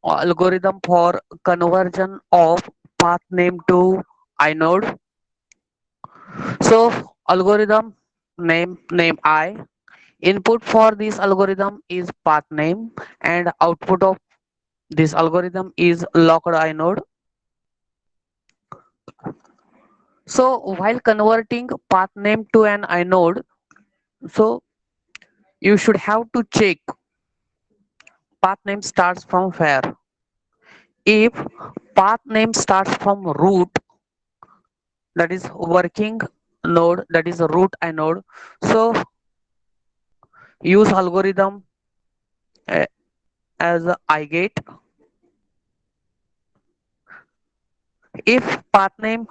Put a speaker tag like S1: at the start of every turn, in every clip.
S1: algorithm for conversion of path name to inode. So algorithm name I. Input for this algorithm is path name and output of this algorithm is locked inode. So while converting path name to an inode, so you should have to check path name starts from where. If path name starts from root, that is working node, that is a root inode. So use algorithm uh, as a igate. If path name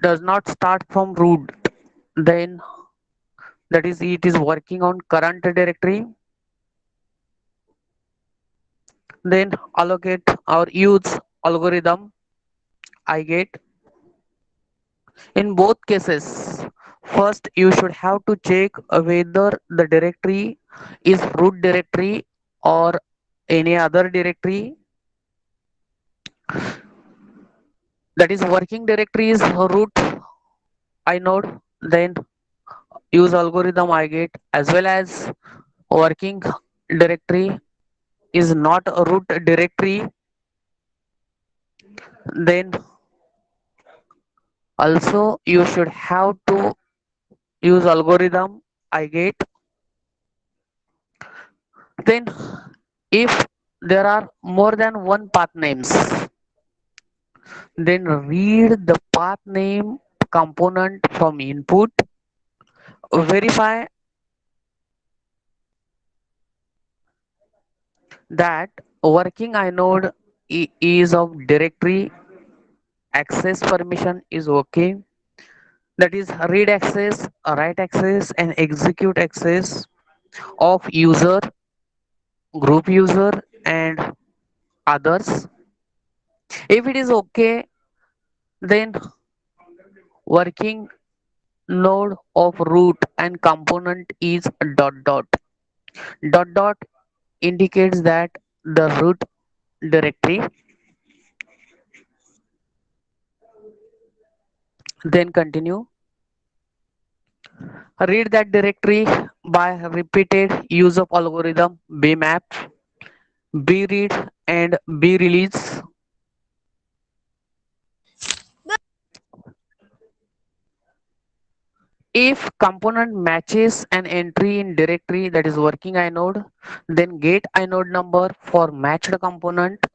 S1: does not start from root, then that is it is working on current directory. Then allocate or use algorithm igate. In both cases, first you should have to check whether the directory is root directory or any other directory, that is working directory is root inode. Then use algorithm igate, as well as working directory is not a root directory, then also you should have to use algorithm igate. Then if there are more than one path names, then read the path name component from input, verify that working inode is of directory access permission is okay, that is read access, write access and execute access of user, group user and others. If it is okay, then working node of root and component is dot dot. Dot dot indicates that the root directory. Then continue. Read that directory by repeated use of algorithm bmap, bread and brelease. If component matches an entry in directory, that is working inode, then get inode number for matched component.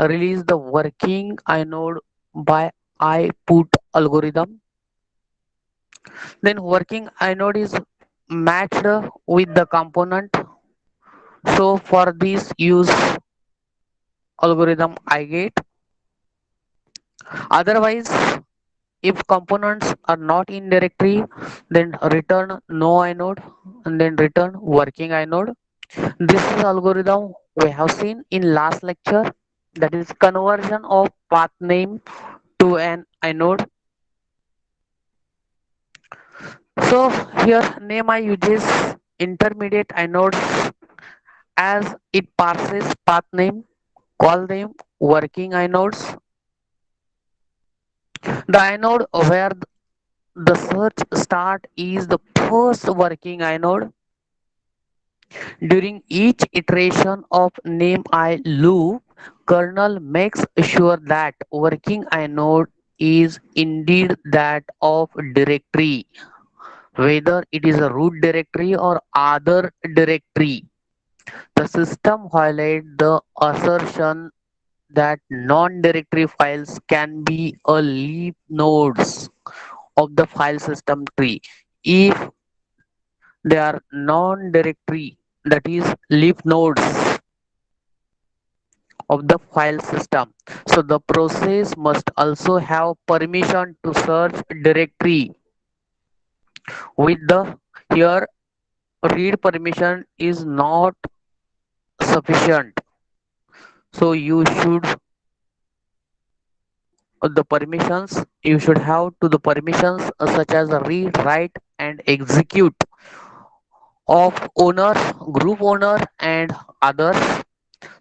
S1: Release the working inode by I put algorithm. Then working inode is matched with the component. So for this use algorithm igate. Otherwise, if components are not in directory, then return no inode and then return working inode. This is algorithm we have seen in last lecture, that is conversion of path name to an inode. So here name I uses intermediate inodes as it parses path name, call them working inodes. The inode where the search start is the first working inode. During each iteration of name I loop, kernel makes sure that working inode is indeed that of directory, whether it is a root directory or other directory. The system highlights the assertion that non-directory files can be a leaf nodes of the file system tree if they are non-directory, that is leaf nodes of the file system. So the process must also have permission to search directory with the here read permission is not sufficient. So you should the permissions you should have to the permissions such as read, write and execute of owner, group owner and others.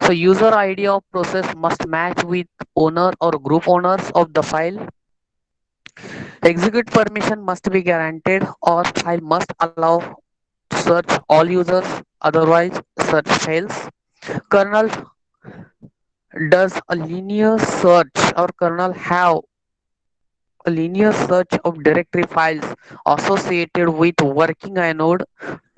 S1: So user ID of process must match with owner or group owners of the file. Execute permission must be guaranteed or file must allow search all users, otherwise search fails. Kernel does a linear search or kernel have a linear search of directory files associated with working inode,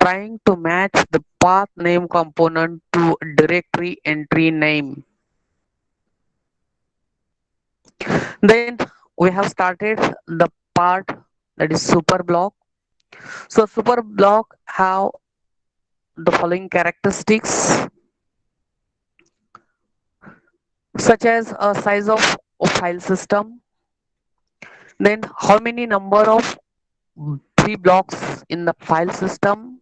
S1: trying to match the path name component to directory entry name. Then we have started the part that is super block. So super block have the following characteristics such as a size of a file system, then how many number of three blocks in the file system,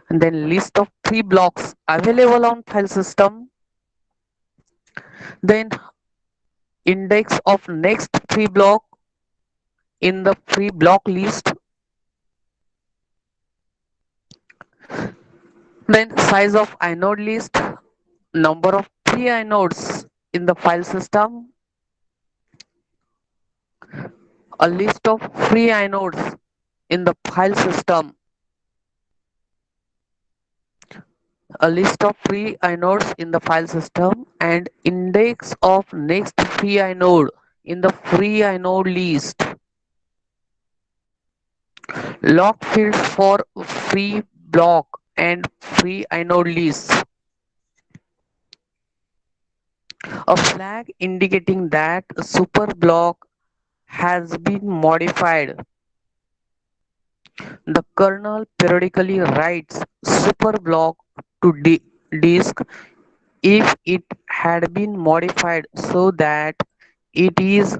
S1: and then list of three blocks available on file system, then index of next free block in the free block list, then size of inode list, number of free inodes in the file system, a list of free inodes in the file system, a list of free inodes in the file system, and index of next free inode in the free inode list. Log fields for free block and free inode lists. A flag indicating that super block has been modified. The kernel periodically writes super block to disk if it had been modified so that it is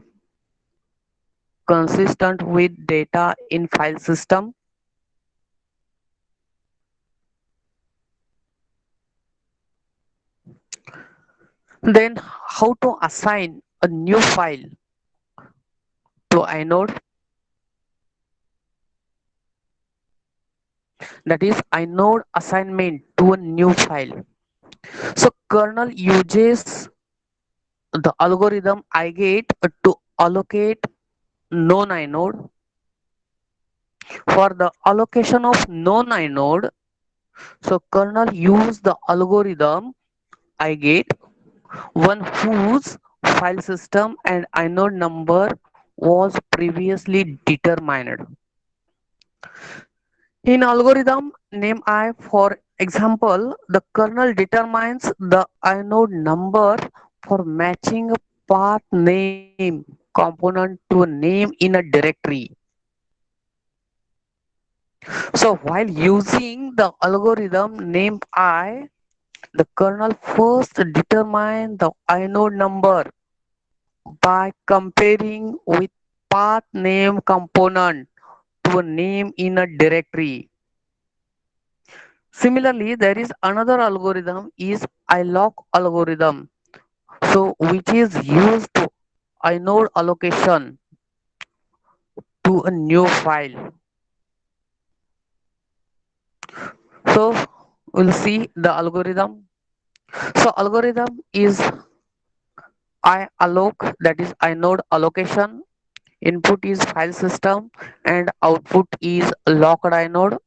S1: consistent with data in file system. Then how to assign a new file to inode, that is inode assignment to a new file. So kernel uses the algorithm IGET to allocate known inode. For the allocation of known inode, so kernel use the algorithm IGET, one whose file system and inode number was previously determined. In algorithm name I, for example, the kernel determines the inode number for matching a path name component to a name in a directory. So while using the algorithm name I, the kernel first determines the inode number by comparing with path name component to a name in a directory. Similarly, there is another algorithm is iloc algorithm, so which is used to inode allocation to a new file. So we'll see the algorithm. So algorithm is ialloc, that is inode allocation. Input is file system and output is locked inode.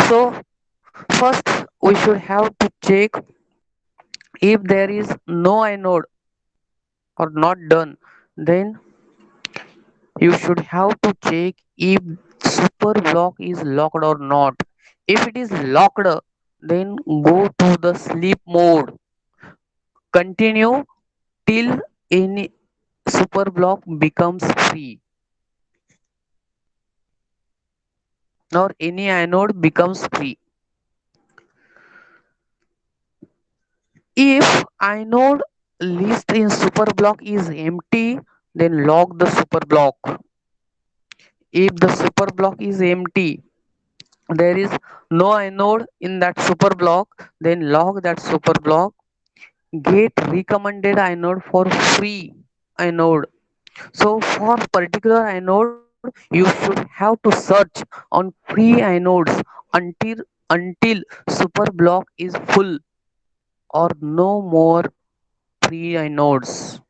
S1: So first we should have to check if there is no inode or not done, then you should have to check if super block is locked or not. If it is locked, then go to the sleep mode. Continue till any super block becomes free or any inode becomes free. If inode list in super block is empty, then lock the super block. If the super block is empty, there is no inode in that super block, then lock that super block. Get recommended inode for free inode. So for particular inode, you should have to search on free inodes until super block is full. or no more pre-nodes.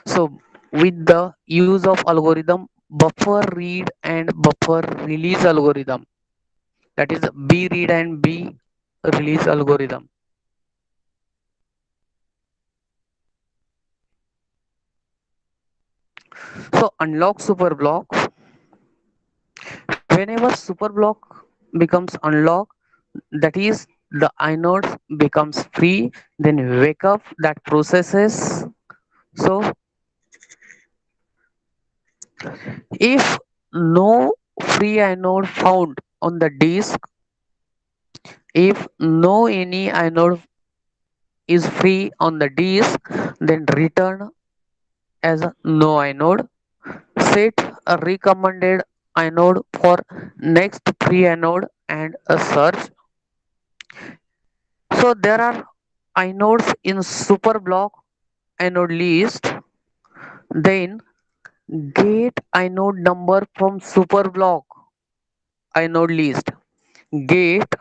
S1: So with the use of algorithm buffer read and buffer release algorithm, that is B read and B release algorithm. So unlock super block. Whenever super block becomes unlocked, that is the inodes becomes free, then wake up that processes. So if no free inode found on the disk, if no any inode is free on the disk, then return as a no inode. Set a recommended inode for next free inode and a search. So there are inodes in super block inode list. Then get inode number from super block inode list. Get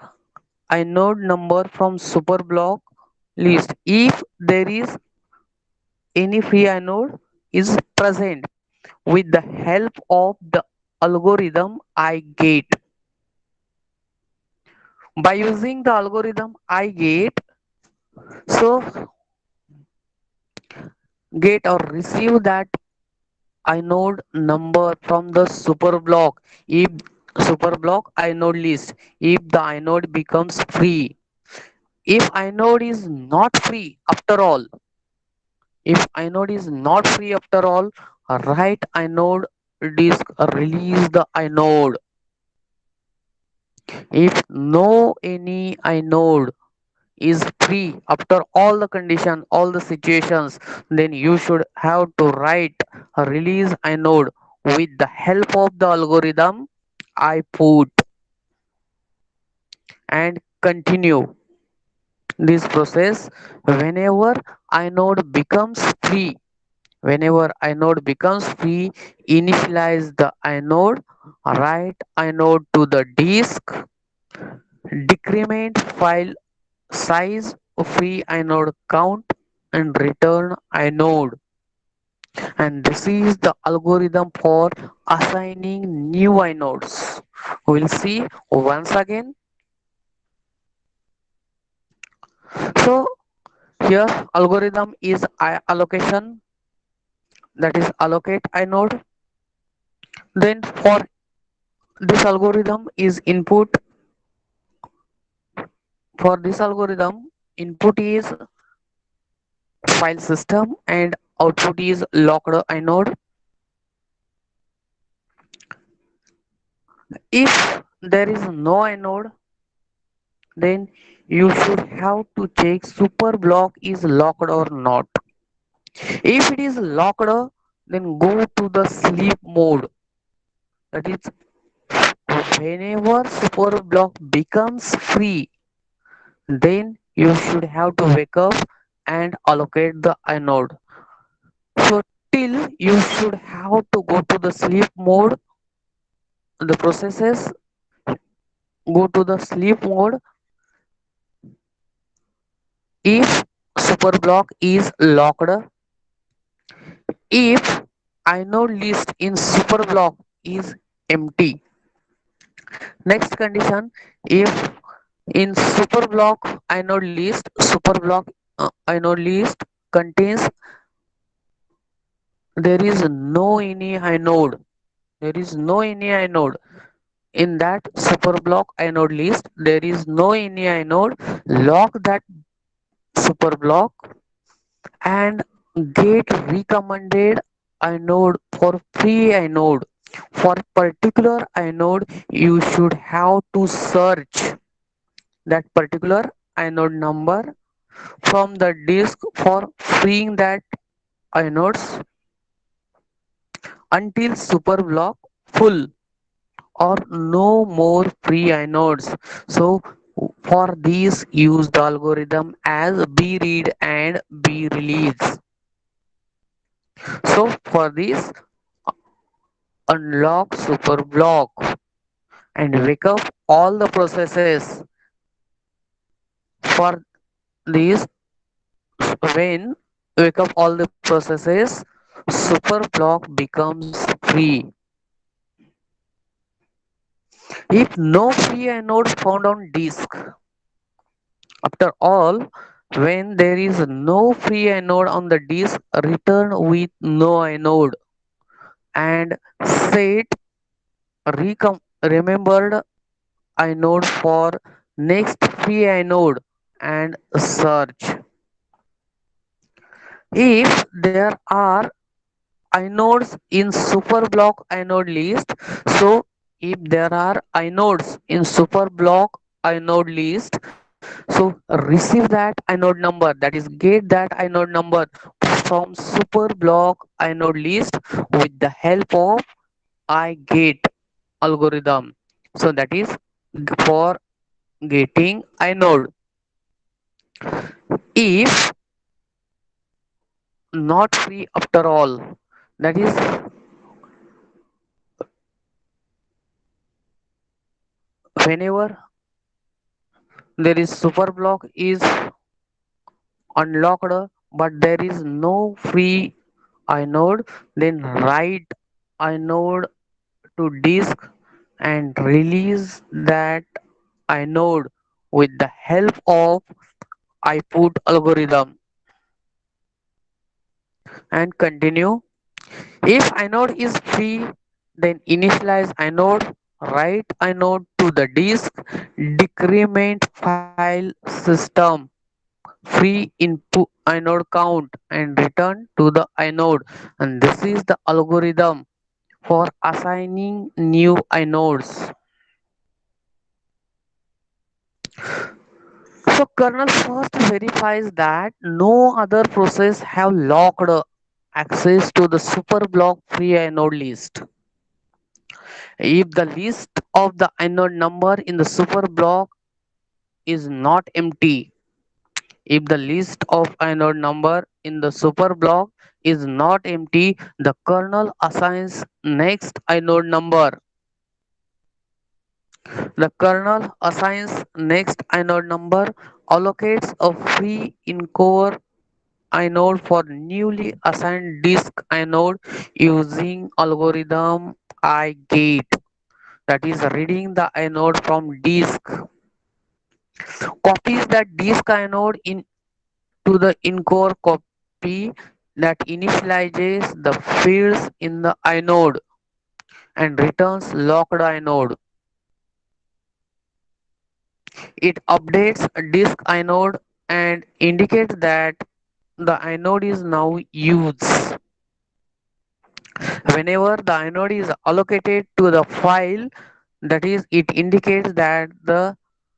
S1: inode number from super block list. If there is any free inode is present with the help of the algorithm I get. By using the algorithm I so get or receive that inode number from the super block. If super block inode list, if the inode becomes free, if inode is not free after all, if inode is not free after all, write inode disk release the inode. If no any inode is free after all the condition, all the situations, then you should have to write a release inode with the help of the algorithm I put and continue this process whenever inode becomes free. Whenever inode becomes free, initialize the inode, write inode to the disk, decrement file size of free inode count and return inode. And this is the algorithm for assigning new inodes. We'll see once again. So here algorithm is allocation, that is allocate inode. Then for this algorithm is input, for this algorithm input is file system and output is locked inode. If there is no inode, then you should have to check super block is locked or not. If it is locked, then go to the sleep mode. That is, whenever super block becomes free, then you should have to wake up and allocate the inode. So till you should have to go to the sleep mode, the processes go to the sleep mode if super block is locked. If inode list in super block is empty. Next condition, if in super block inode list contains there is no any inode, there is no any inode in that super block inode list, there is no any inode, lock that super block and get recommended inode for free inode. For particular inode, you should have to search that particular inode number from the disk for freeing that inodes until super block full or no more free inodes. So for these, use the algorithm as B read and B release. So for this, unlock super block and wake up all the processes. For this, When wake up all the processes, super block becomes free. If no free inode found on disk, after all, when there is no free inode on the disk, return with no inode and set remembered inode for next free inode and search. If there are inodes in superblock inode list, so if there are inodes in superblock inode list, so receive that inode number, that is get that inode number from superblock inode list with the help of iget algorithm. So that is for getting inode. If not free after all, that is whenever there is superblock is unlocked but there is no free inode, then write inode to disk and release that inode with the help of iPut algorithm and continue. If inode is free, then initialize inode, write inode to the disk, decrement file system free input inode count and return to the inode. And this is the algorithm for assigning new inodes. So kernel first verifies that no other process have locked access to the superblock free inode list. If the list of the inode number in the superblock is not empty, if the list of inode number in the superblock is not empty, the kernel assigns next inode number. The kernel assigns next inode number, allocates a free in-core inode for newly assigned disk inode using algorithm iGate, that is reading the inode from disk, copies that disk inode into the in-core copy that initializes the fields in the inode and returns locked inode. It updates disk inode and indicates that the inode is now used. Whenever the inode is allocated to the file, that is it indicates that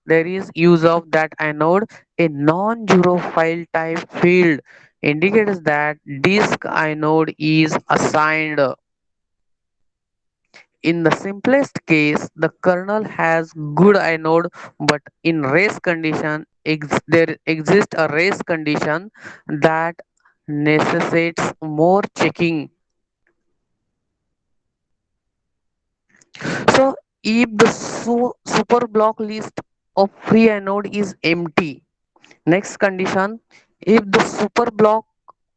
S1: there is use of that inode. A non-zero file type field indicates that disk inode is assigned. In the simplest case, the kernel has good inode, but in race condition, there exists a race condition that necessitates more checking. So, if the super block list of free inode is empty, next condition, if the super block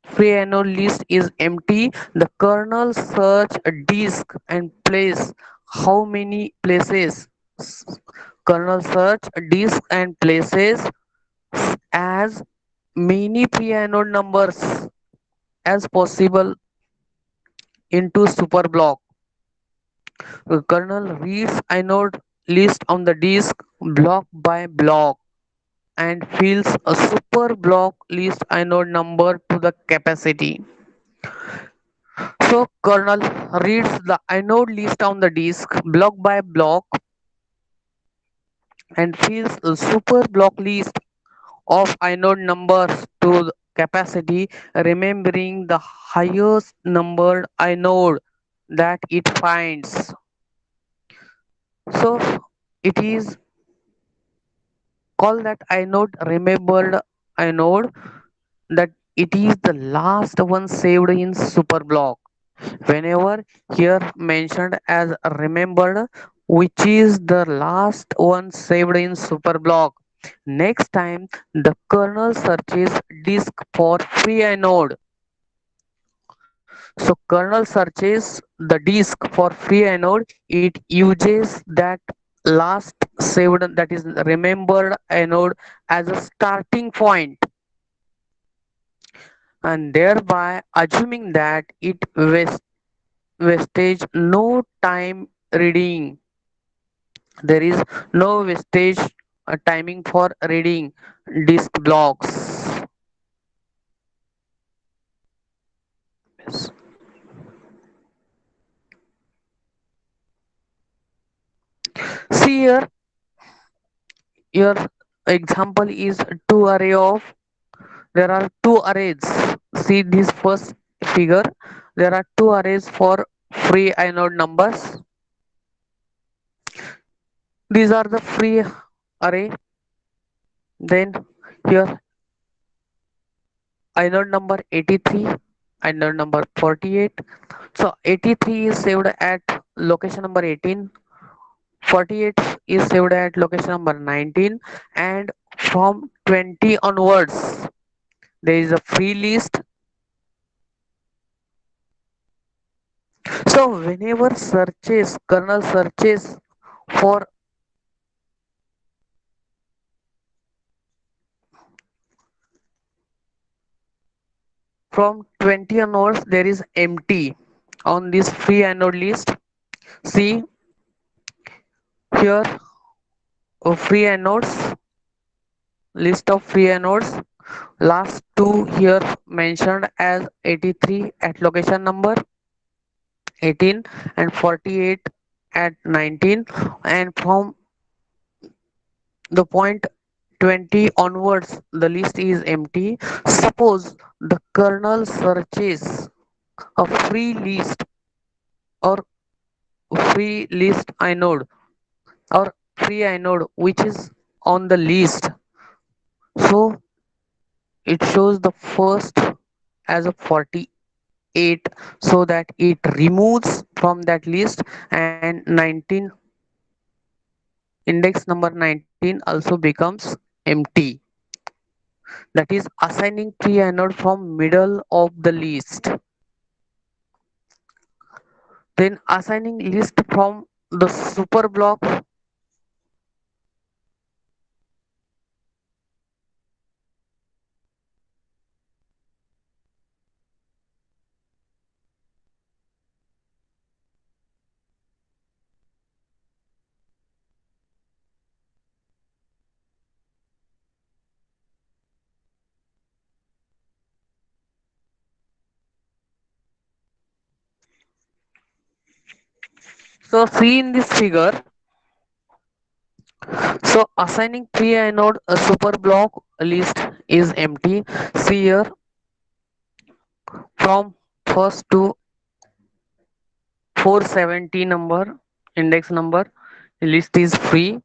S1: free inode list is empty, the kernel search a disk and place how many places. Kernel search a disk and places as many free inode numbers as possible into super block. The kernel reads inode list on the disk block by block and fills a super block list inode number to the capacity. So kernel reads the inode list on the disk block by block and fills a super block list of inode numbers to the capacity, remembering the highest numbered inode that it finds. So it is called that inode remembered inode, that it is the last one saved in superblock. Whenever here mentioned as remembered, which is the last one saved in superblock, Next time the kernel searches disk for free inode. So kernel searches the disk for free inode. It uses that last saved, that is remembered inode, as a starting point, and thereby assuming that it wastage no time reading. There is no wastage timing for reading disk blocks. Yes. See here, your example is two array of, there are two arrays. See this first figure, there are two arrays for free inode numbers. These are the free array. Then here inode number 83, inode number 48. So 83 is saved at location number 18, 48 is saved at location number 19, and from 20 onwards there is a free list. So whenever searches, kernel searches for from 20 onwards, there is empty on this free inode list. See here, free inodes, list of free inodes. Last two here mentioned as 83 at location number 18 and 48 at 19, and from the point 20 onwards the list is empty. Suppose the kernel searches a free list or free list inode or free inode which is on the list, so it shows the first as a 48, so that it removes from that list, and 19, index number 19 also becomes empty. That is assigning free inode from middle of the list. Then assigning list from the super block. So see in this figure, so assigning free inode a super block list is empty. See here, from first to 470 number, index number, list is free.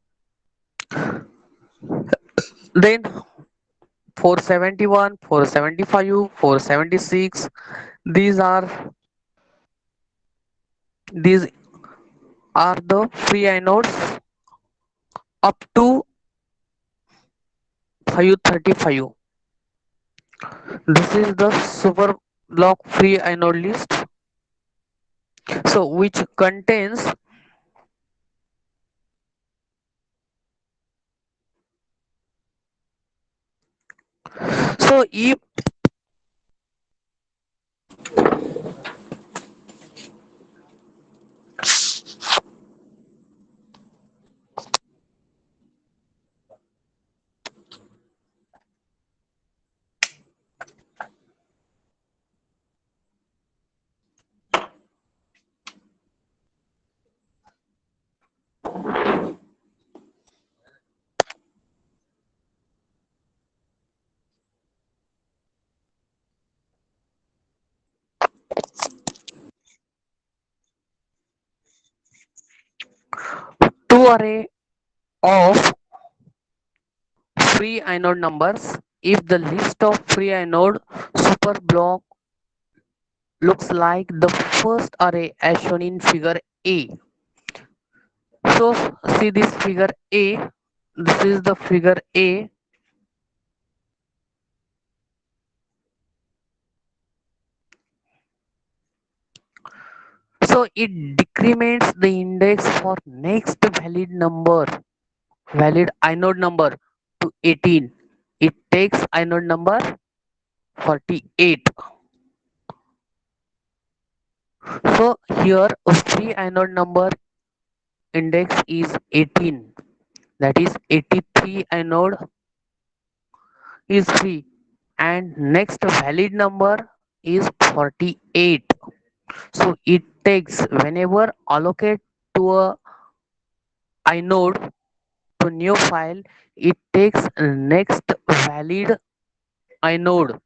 S1: Then 471, 475, 476, these are these are the free inodes up to 535. This is the super block free inode list, so which contains, so if 2 array of free inode numbers, if the list of free inode super block looks like the first array as shown in figure A. So see this figure A, This is the figure A. So it decrements the index for next valid inode number to 18. It takes inode number 48. So here a free inode number index is 18. That is 83 inode is free, and next valid number is 48. So it takes whenever allocate to a inode to new file, it takes next valid inode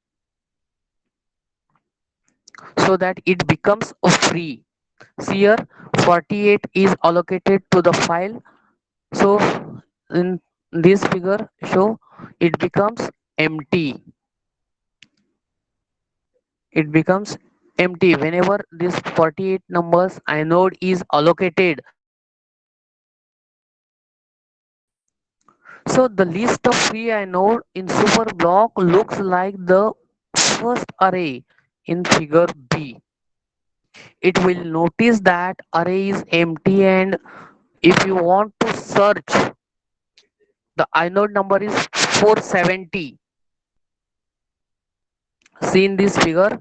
S1: so that it becomes free. See here 48 is allocated to the file, so in this figure show it becomes empty. It becomes empty whenever this 48 numbers inode is allocated. So the list of free inode in Superblock looks like the first array in figure B. It will notice that array is empty, and if you want to search, the inode number is 470. See in this figure,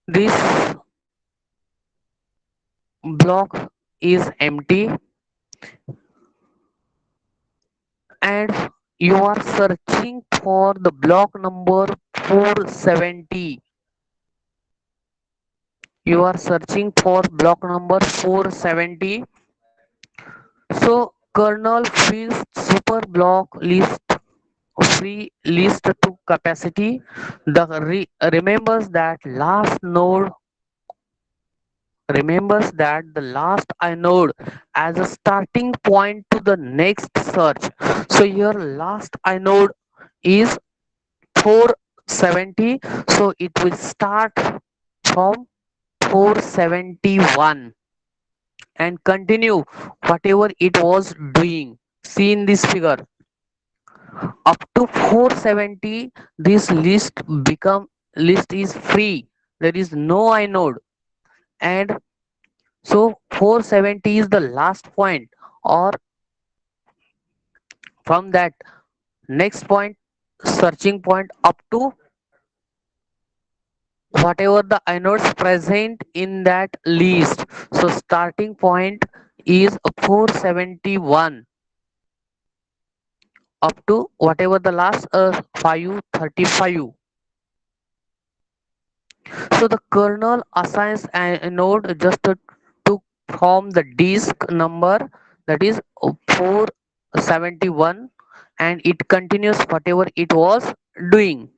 S1: this block is empty, and you are searching for the block number 470. You are searching for block number 470. So kernel fills super block list free list to capacity. The remembers that the last inode as a starting point to the next search. So your last inode is 470, so it will start from 471 and continue whatever it was doing. See in this figure, up to 470 this list is free. There is no inode, and so 470 is the last point, or from that next point, searching point up to whatever the inodes present in that list. So starting point is 471 up to whatever the last 535. So the kernel assigns a node just to from the disk number, that is 471, and it continues whatever it was doing.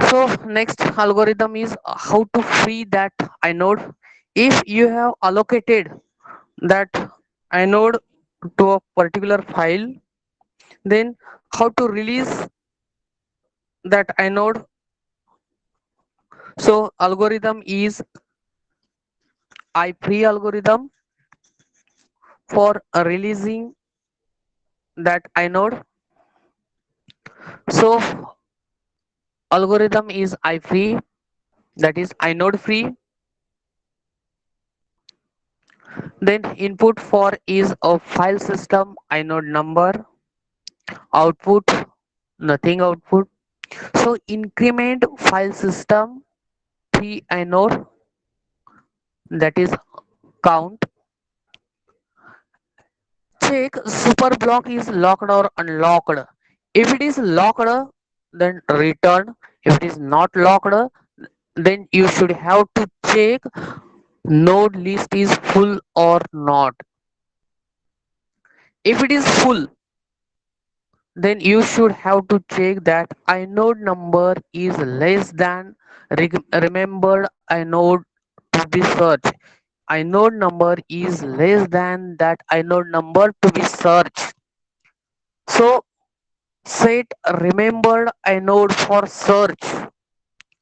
S1: So next algorithm is how to free that inode. If you have allocated that inode to a particular file, then how to release that inode? So algorithm is ifree algorithm for releasing that inode. So algorithm is ifree, that is inode free. Then input for is a file system inode number, output nothing output. So increment file system 3 inode, that is count. Check super block is locked or unlocked. If it is locked, then return. If it is not locked, then you should have to check node list is full or not. If it is full, then you should have to check that inode number is less than remembered inode to be searched. Inode number is less than that inode number to be searched. So set remembered inode for search.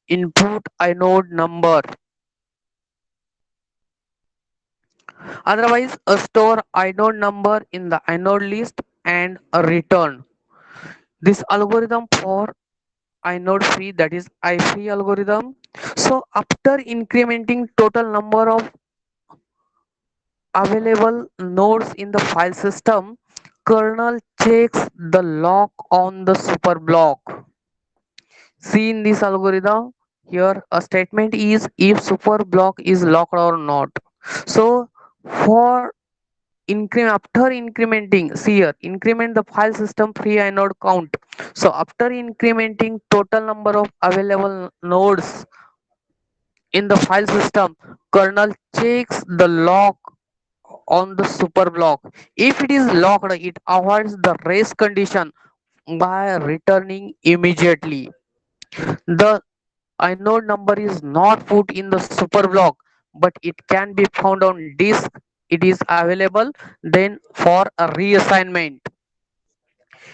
S1: Input inode number. Otherwise, store inode number in the inode list and return. This algorithm for inode free, that is I free algorithm. So after incrementing total number of available nodes in the file system, kernel checks the lock on the super block. See in this algorithm, here a statement is if super block is locked or not. So for after incrementing, see here, increment the file system free inode count. So after incrementing total number of available nodes in the file system, kernel checks the lock on the super block. If it is locked, it avoids the race condition by returning immediately. The inode number is not put in the super block, but it can be found on disk. It is available then for a reassignment.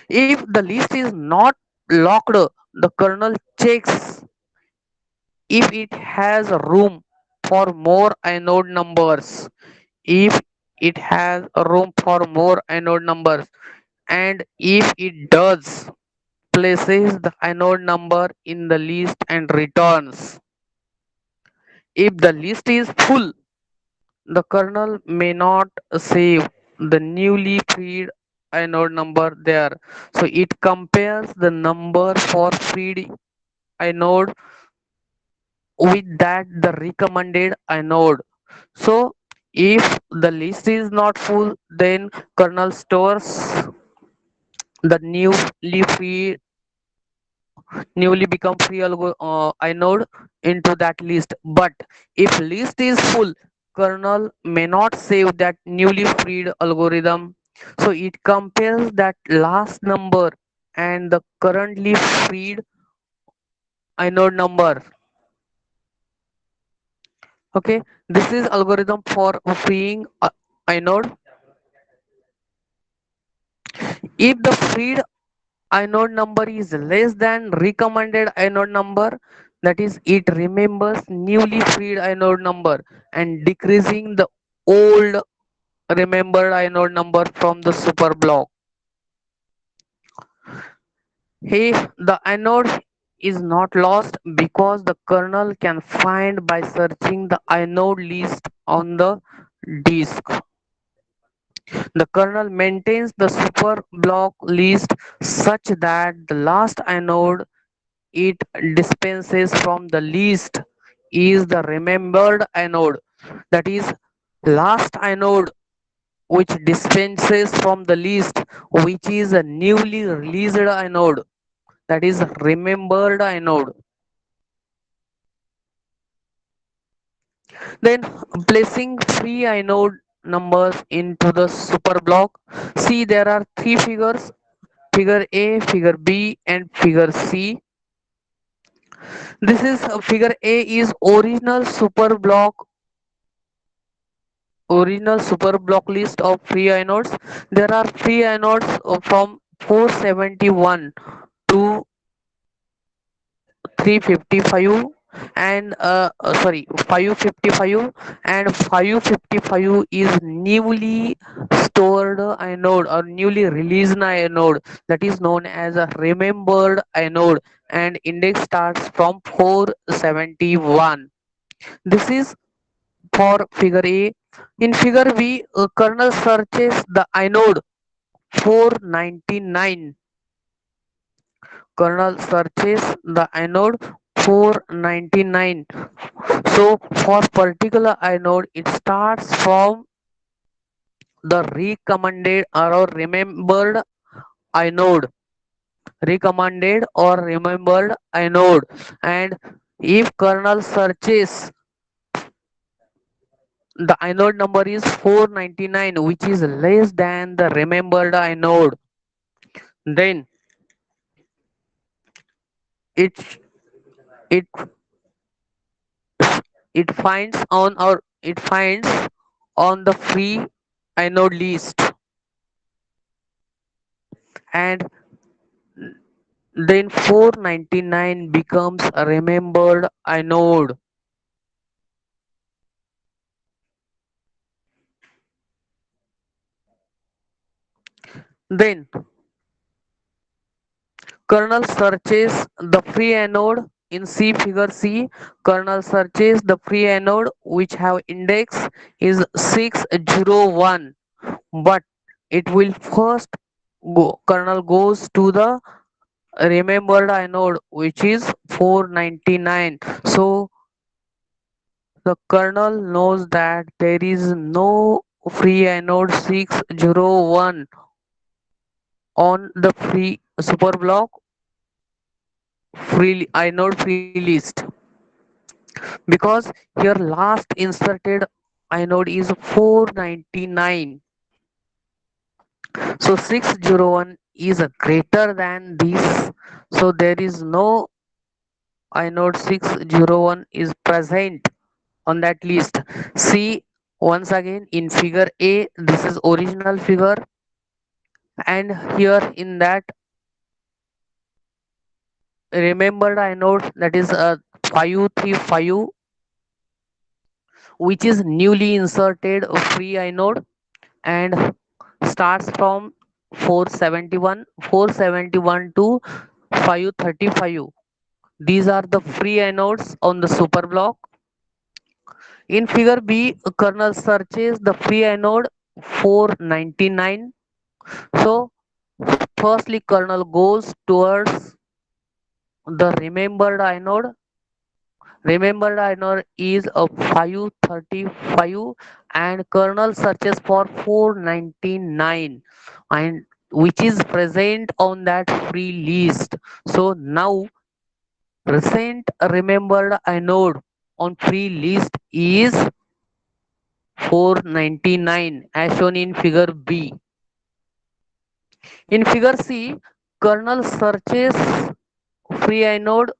S1: If the list is not locked, the kernel checks if it has room for more inode numbers. If it has room for more inode numbers, and if it does, places the inode number in the list and returns. If the list is full, the kernel may not save the newly freed inode number there. So it compares the number for freed inode with that the recommended inode. So if the list is not full, then kernel stores the newly become free inode into that list. But if list is full, kernel may not save that newly freed algorithm. So it compares that last number and the currently freed inode number. Okay, this is algorithm for freeing inode. If the freed inode number is less than recommended inode number, that is it remembers newly freed inode number and decreasing the old remembered inode number from the super block. If the inode is not lost because the kernel can find by searching the inode list on the disk. The kernel maintains the super block list such that the last inode it dispenses from the list is the remembered inode. That is last inode which dispenses from the list, which is a newly released inode, that is remembered inode. Then placing free inode numbers into the super block. See there are three figures, figure A, figure B and figure C. This is figure A is original super block list of free inodes. There are free inodes from 471 to 355 and sorry 555, and 555 is newly stored inode or newly released inode, that is known as a remembered inode, and index starts from 471. This is for figure A. In figure B, kernel searches the inode 499. Kernel searches the inode 499. So for particular inode, it starts from the recommended or remembered inode, recommended or remembered inode, and if kernel searches the inode number is 499, which is less than the remembered inode, then it it it finds on the free inode list, and then 499 becomes a remembered inode. Then kernel searches the free anode in C figure C. Kernel searches the free anode which have index is 601, but it will first go kernel goes to the remembered anode which is 499. So the kernel knows that there is no free anode 601 on the free superblock free inode free list, because here last inserted inode is 499. So 601 is greater than this, so there is no inode 601 is present on that list. See once again in figure A, this is original figure, and here in that remembered inode, that is 535, which is newly inserted free inode and starts from 471 to 535. These are the free inodes on the super block. In figure B, kernel searches the free inode 499. So firstly kernel goes towards the remembered inode is a 535, and kernel searches for 499, and which is present on that free list. So now recent remembered inode on free list is 499 as shown in figure B. In figure C, kernel searches free inode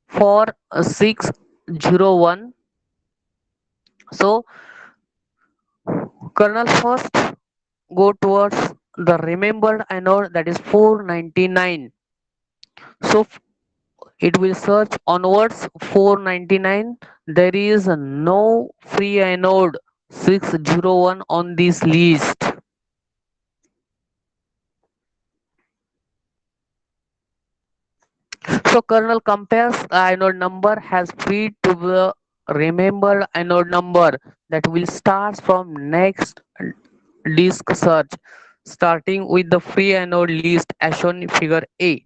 S1: for 601. So kernel first go towards the remembered inode, that is 499. So it will search onwards 499. There is no free inode 601 on this list. So kernel compares the inode number has free to the remembered inode number that will start from next disk search, starting with the free inode list as shown in figure A.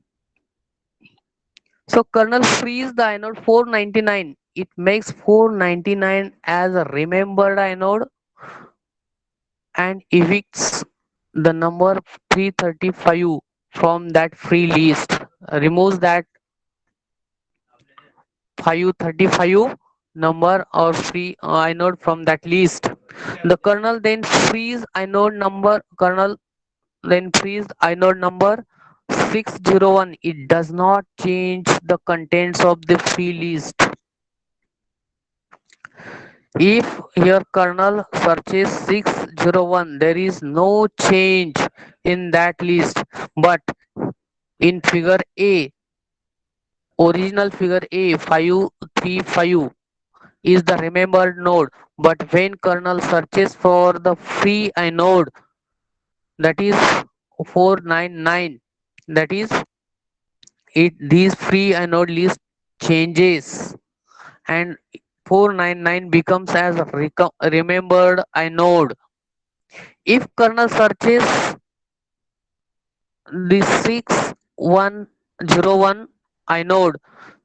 S1: So kernel frees the inode 499. It makes 499 as a remembered inode and evicts the number 335 from that free list. Removes that 535 number or free inode from that list. The kernel then frees inode number. Kernel then frees inode number 601. It does not change the contents of the free list. If your kernel searches 601, there is no change in that list. But in figure A, original figure A 535 is the remembered node. But when kernel searches for the free inode, that is 499, that is it these free inode list changes and 499 becomes as a remembered inode. If kernel searches the 6101 inode,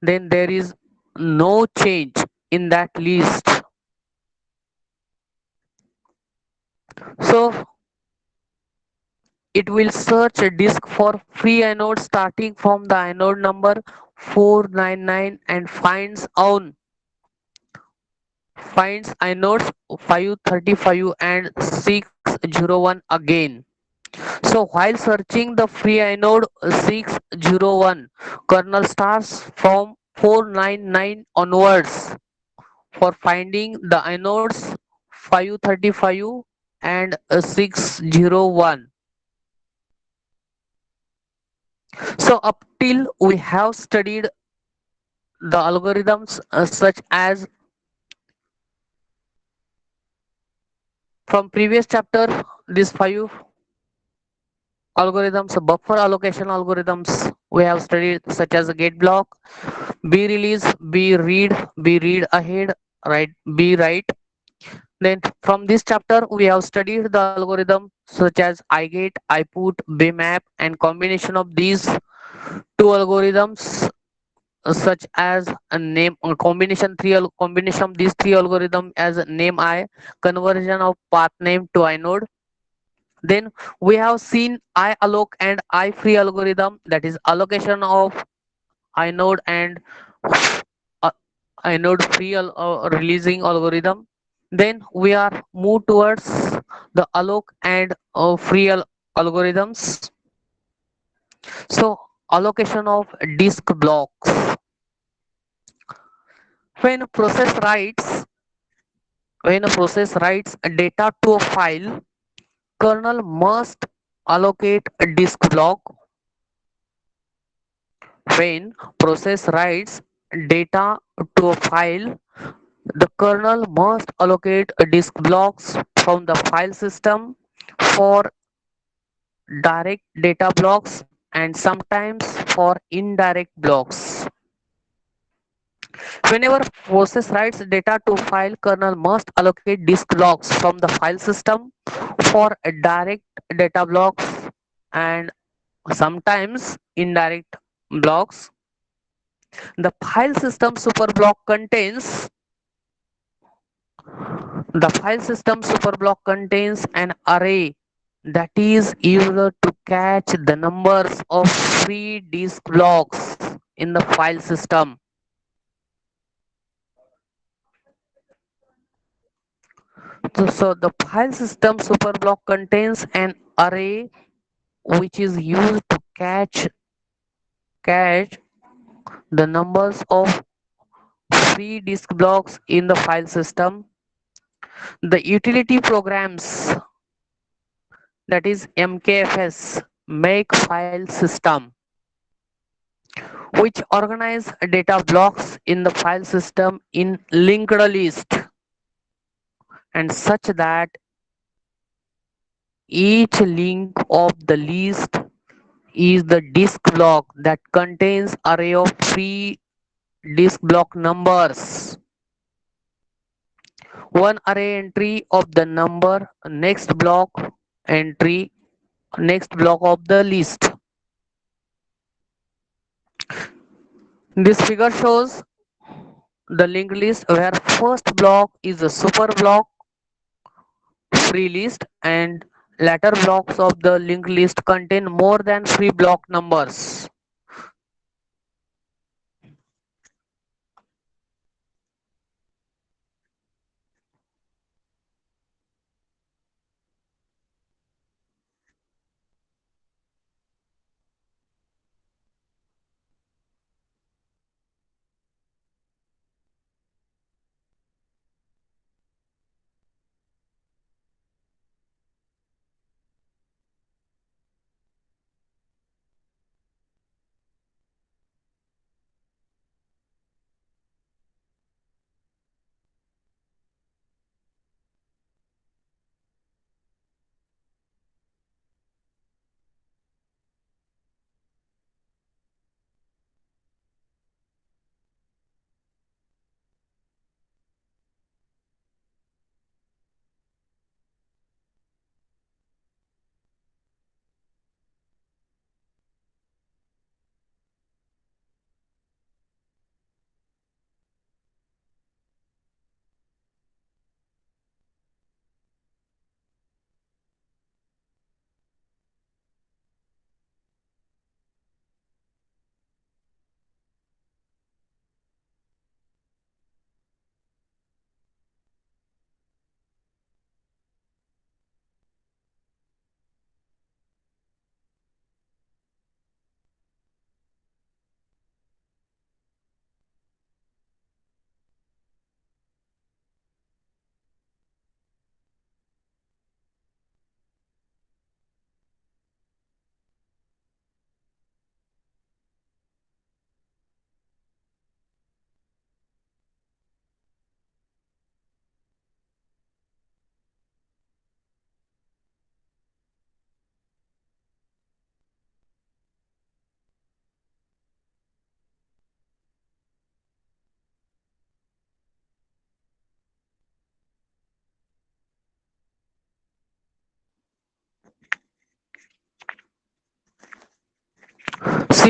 S1: then there is no change in that list. So it will search a disk for free inode starting from the inode number 499 and finds inodes 535 and 601 again. So while searching the free inode 601, kernel starts from 499 onwards for finding the inodes 535 and 601. So up till we have studied the algorithms such as from previous chapter, these five algorithms, buffer allocation algorithms we have studied, such as get block, b release, b read ahead, right, b write. Then from this chapter we have studied the algorithm such as iget, iput, bmap, and combination of these two algorithms, such as a name combination of these three algorithm as a name I, conversion of path name to inode. Then we have seen ialloc and ifree algorithm, that is allocation of inode and uh, inode free releasing algorithm. Then we are move towards the alloc and free algorithms. So allocation of disk blocks. When a process writes when a process writes data to a file, kernel must allocate a disk block. When process writes data to a file, the kernel must allocate disk blocks from the file system for direct data blocks and sometimes for indirect blocks. Whenever process writes data to file, kernel must allocate disk blocks from the file system for direct data blocks and sometimes indirect blocks. The file system superblock contains an array that is used to catch the numbers of free disk blocks in the file system. So the file system superblock contains an array which is used to catch the numbers of free disk blocks in the file system. The utility programs, that is MKFS, make file system which organize data blocks in the file system in linked list and such that each link of the list is the disk block that contains array of free disk block numbers. One array entry of the number, entry next block of the list. This figure shows the linked list where first block is a super block free list and latter blocks of the linked list contain more than free block numbers.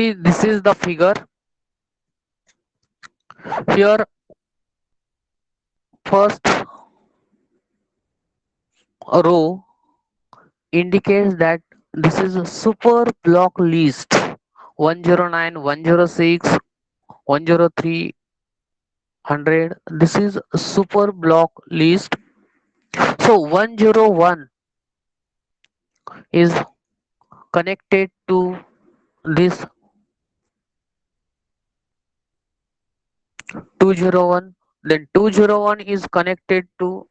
S1: See, this is the figure. Here, first row indicates that this is a super block list 109, 106, 103, 100. This is a super block list. So 101 is connected to this 201. Then 201 is connected to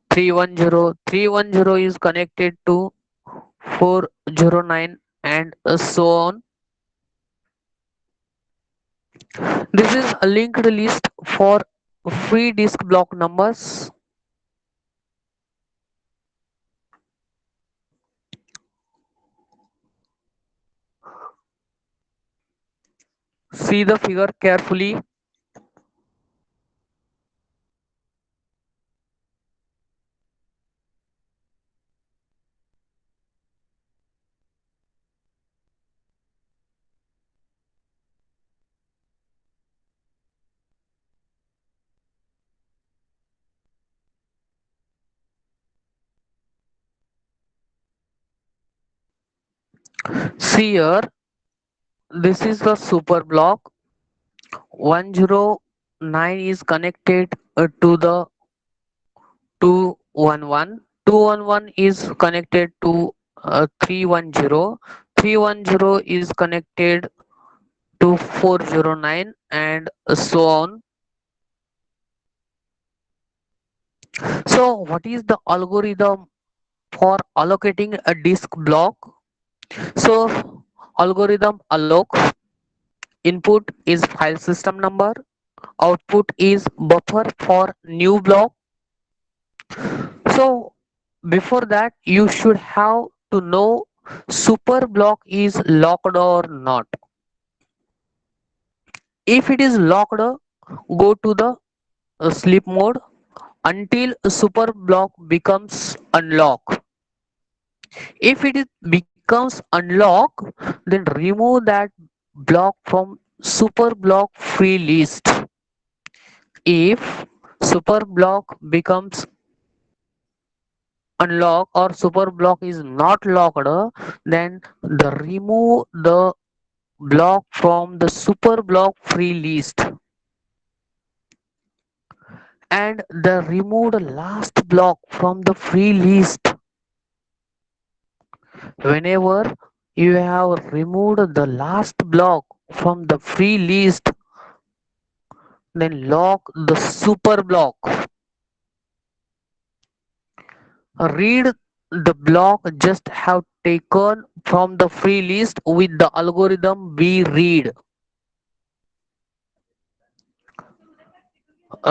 S1: 310. 310 is connected to 409 and so on. This is a linked list for free disk block numbers. See the figure carefully. See here, this is the super block. 109 is connected to the 211. 211 is connected to 310. 310 is connected to 409 and so on. So what is the algorithm for allocating a disk block? So algorithm alloc, input is file system number, output is buffer for new block. So before that you should have to know super block is locked or not. If it is locked, go to the sleep mode until super block becomes unlock. If it is becomes unlock, then remove that block from super block free list. If super block becomes unlock or super block is not locked, then the remove the block from the super block free list and the removed last block from the free list. Whenever you have removed the last block from the free list, then lock the super block. Read the block just have taken from the free list with the algorithm we read.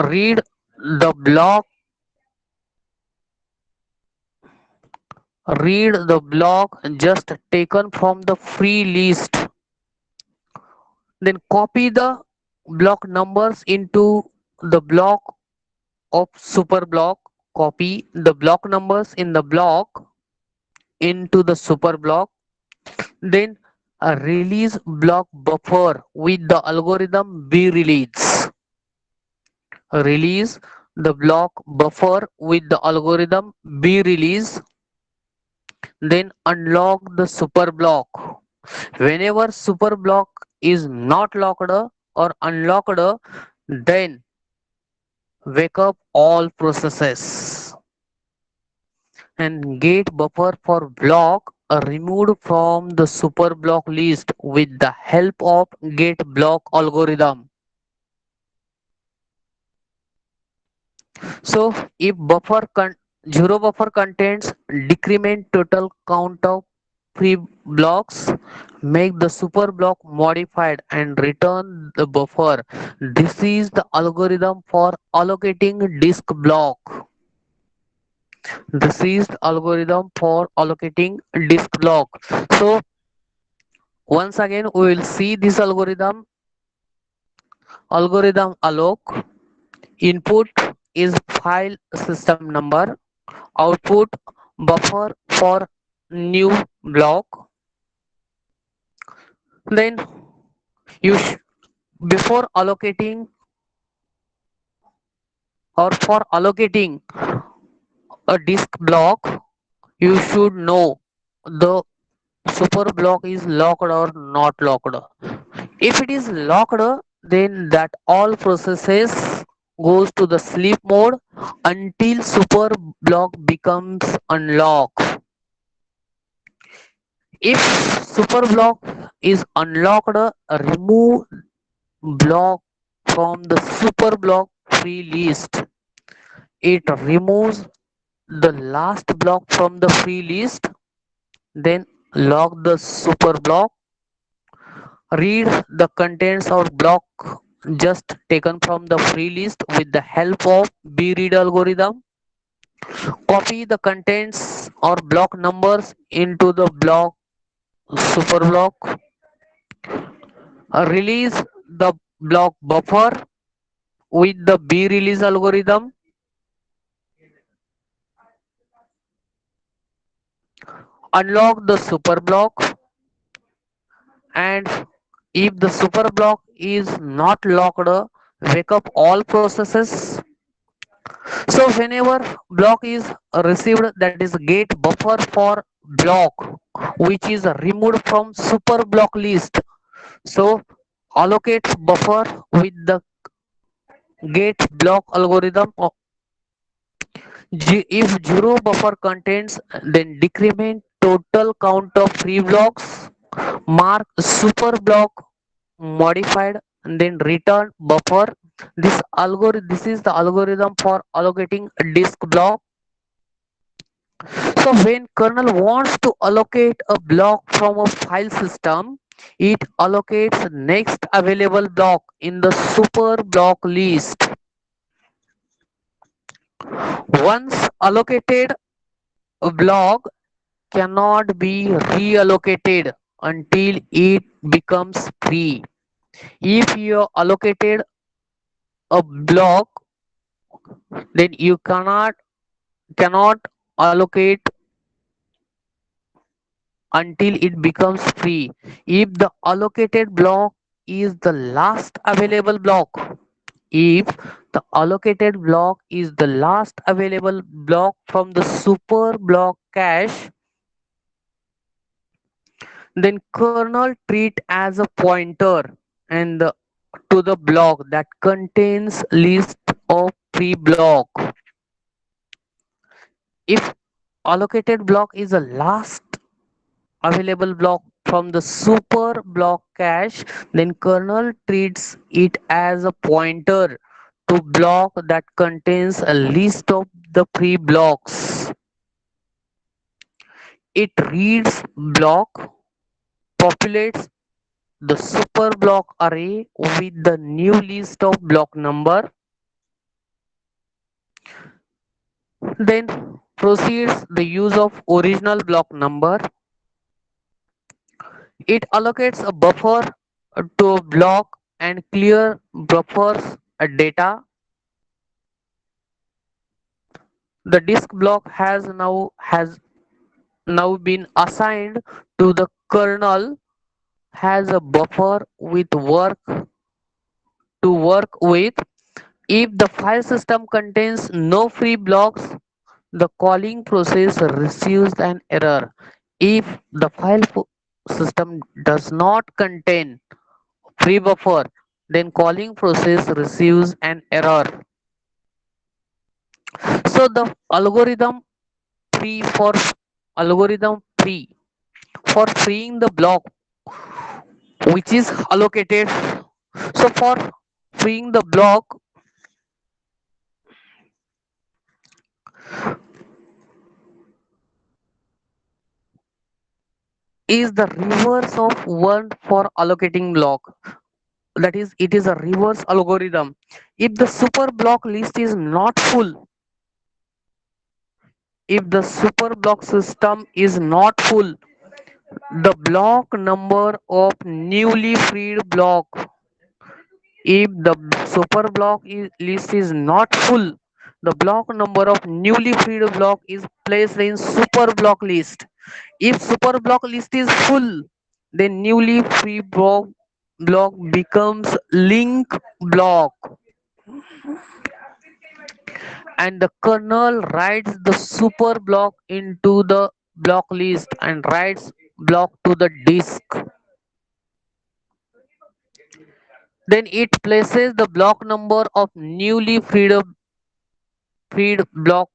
S1: Read the block. Read the block just taken from the free list. Then copy the block numbers into the block of super block. Copy the block numbers in the block into the super block. Then release block buffer with the algorithm B release. Release the block buffer with the algorithm B release. Then unlock the super block. Whenever super block is not locked or unlocked, then wake up all processes and get buffer for block removed from the super block list with the help of get block algorithm. So if zero buffer contains decrement total count of free blocks, make the super block modified and return the buffer. This is the algorithm for allocating disk block. This is the algorithm for allocating disk block. So once again we will see this algorithm. Algorithm alloc, input is file system number, output buffer for new block, Then you before allocating or for allocating a disk block, you should know the super block is locked or not locked. If it is locked, then that all processes goes to the sleep mode until super block becomes unlocked. If super block is unlocked, remove block from the super block free list. It removes the last block from the free list, then lock the super block. Read the contents of block just taken from the free list with the help of bread algorithm. Copy the contents or block numbers into the block super block. Release the block buffer with the B release algorithm. Unlock the super block, and if the super block is not locked, wake up all processes. So whenever block is received, that is get buffer for block which is removed from super block list. So allocate buffer with the get block algorithm. If zero buffer contains, then decrement total count of free blocks. Mark super block modified and then return buffer. This is the algorithm for allocating a disk block. So when kernel wants to allocate a block from a file system, it allocates next available block in the super block list. Once allocated, a block cannot be reallocated until it becomes free. If you allocated a block, then you cannot allocate until it becomes free. If the allocated block is the last available block, if the allocated block is the last available block from the super block cache, then kernel treat as a pointer and to the block that contains list of free block. If allocated block is the last available block from the super block cache, then kernel treats it as a pointer to block that contains a list of the free blocks. It reads block, populates the super block array with the new list of block number, then proceeds the use of original block number. It allocates a buffer to a block and clear buffers data. The disk block has now been assigned to the kernel has a buffer with work with. If the file system contains no free blocks, the calling process receives an error. If the system does not contain free buffer, then calling process receives an error. So the free for algorithm free for freeing the block which is allocated. So for freeing the block is the reverse of one for allocating block. That is, it is a reverse algorithm. If the super block list is not full, if the super block system is not full, the block number of newly freed block. If the list is not full, the block number of newly freed block is placed in super block list. If super block list is full, Then newly free block becomes link block, and the kernel writes the super block into the block list and writes block to the disk. Then it places the block number of newly freed block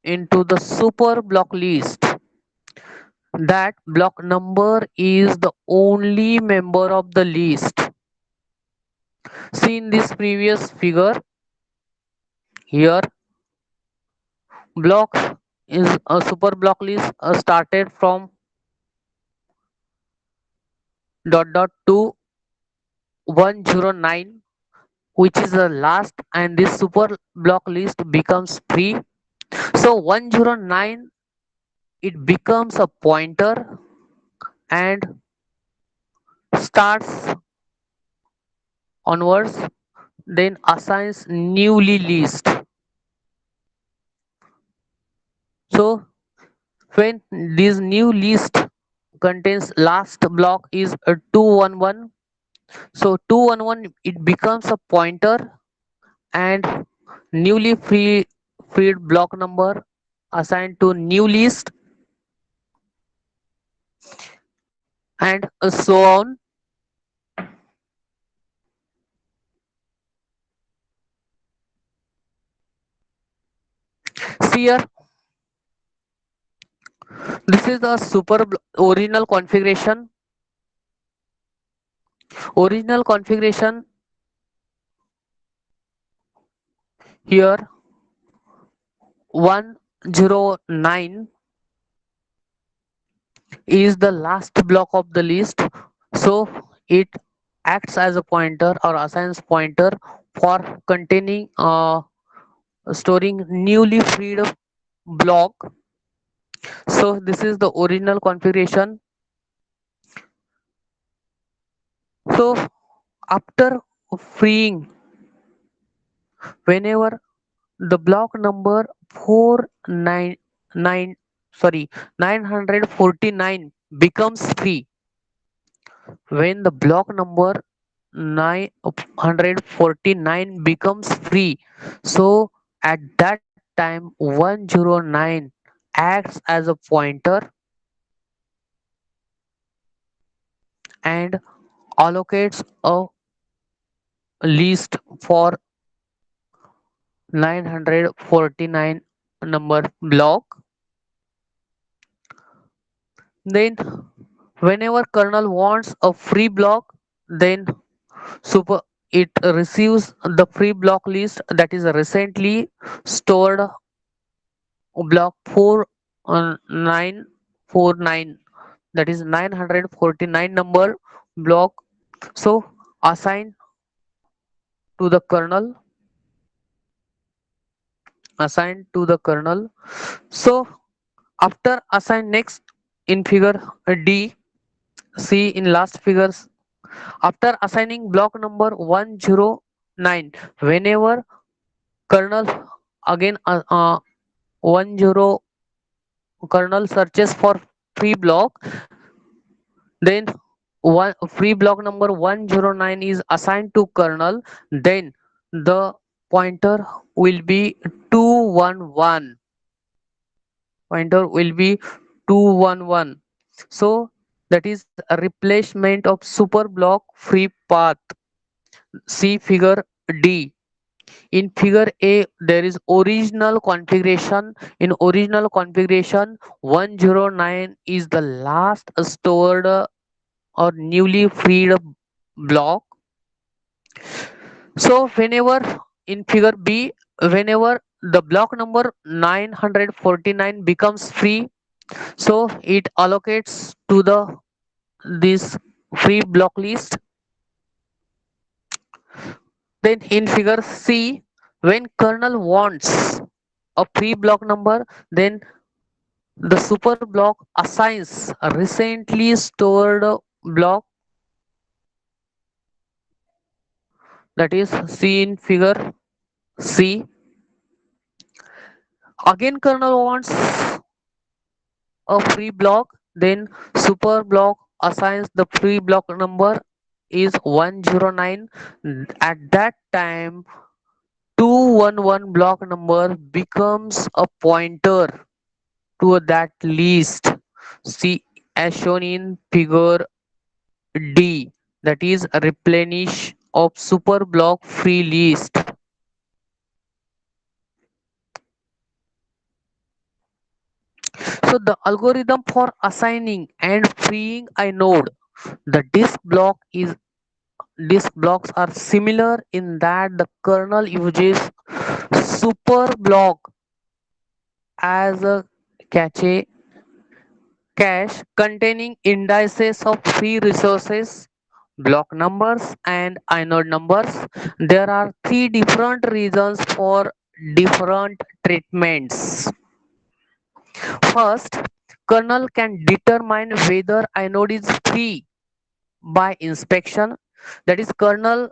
S1: into the super block list. That block number is the only member of the list. See in this previous figure here, blocks is a super block list started from dot dot to 109, which is the last, and this super block list becomes free. So 109, it becomes a pointer and starts onwards, then assigns newly list. So when this new list contains last block is a 211, so 211 it becomes a pointer and newly freed block number assigned to new list, and so on. See here, this is the original configuration. Original configuration here 109 is the last block of the list, so it acts as a pointer or assigns pointer for containing storing newly freed block. So this is the original configuration. So after freeing, whenever the block number 499 sorry 949 becomes free, when the block number 949 becomes free, so at that time 109 acts as a pointer and allocates a list for 949 number block. Then whenever kernel wants a free block, then super it receives the free block list, that is recently stored block 4949, that is 949 number block, so assign to the kernel, assigned to the kernel. So after assign next in figure D, see in last figures, after assigning block number 109, whenever kernel again 10 kernel searches for free block, then one free block number 109 is assigned to kernel, then the pointer will be 211, pointer will be 211. So that is a replacement of super block free path. See figure D. In figure A, there is original configuration. In original configuration, 109 is the last stored or newly freed block. So whenever in figure B, whenever the block number 949 becomes free, so it allocates to the this free block list. Then in figure C, when kernel wants a free block number, then the super block assigns a recently stored block, that is C in figure C. Again kernel wants a free block, then super block assigns the free block number is 109. At that time, 211 block number becomes a pointer to that list. See, as shown in figure D, that is a replenish of super block free list. So the algorithm for assigning and freeing a node, the disk blocks are similar in that the kernel uses super block as a cache cache containing indices of free resources, block numbers and inode numbers. There are three different reasons for different treatments. First, kernel can determine whether inode is free by inspection. That is, kernel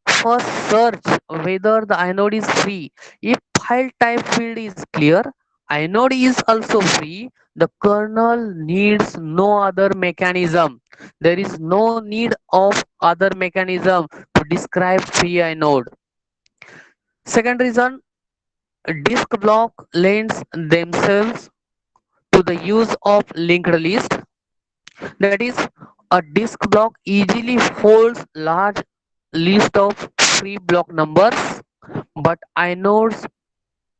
S1: first search whether the inode is free. If file type field is clear, inode is also free, the kernel needs no other mechanism. There is no need of other mechanism to describe free inode. Second reason, disk block lends themselves to the use of linked list. That is, a disk block easily holds large list of free block numbers, but inodes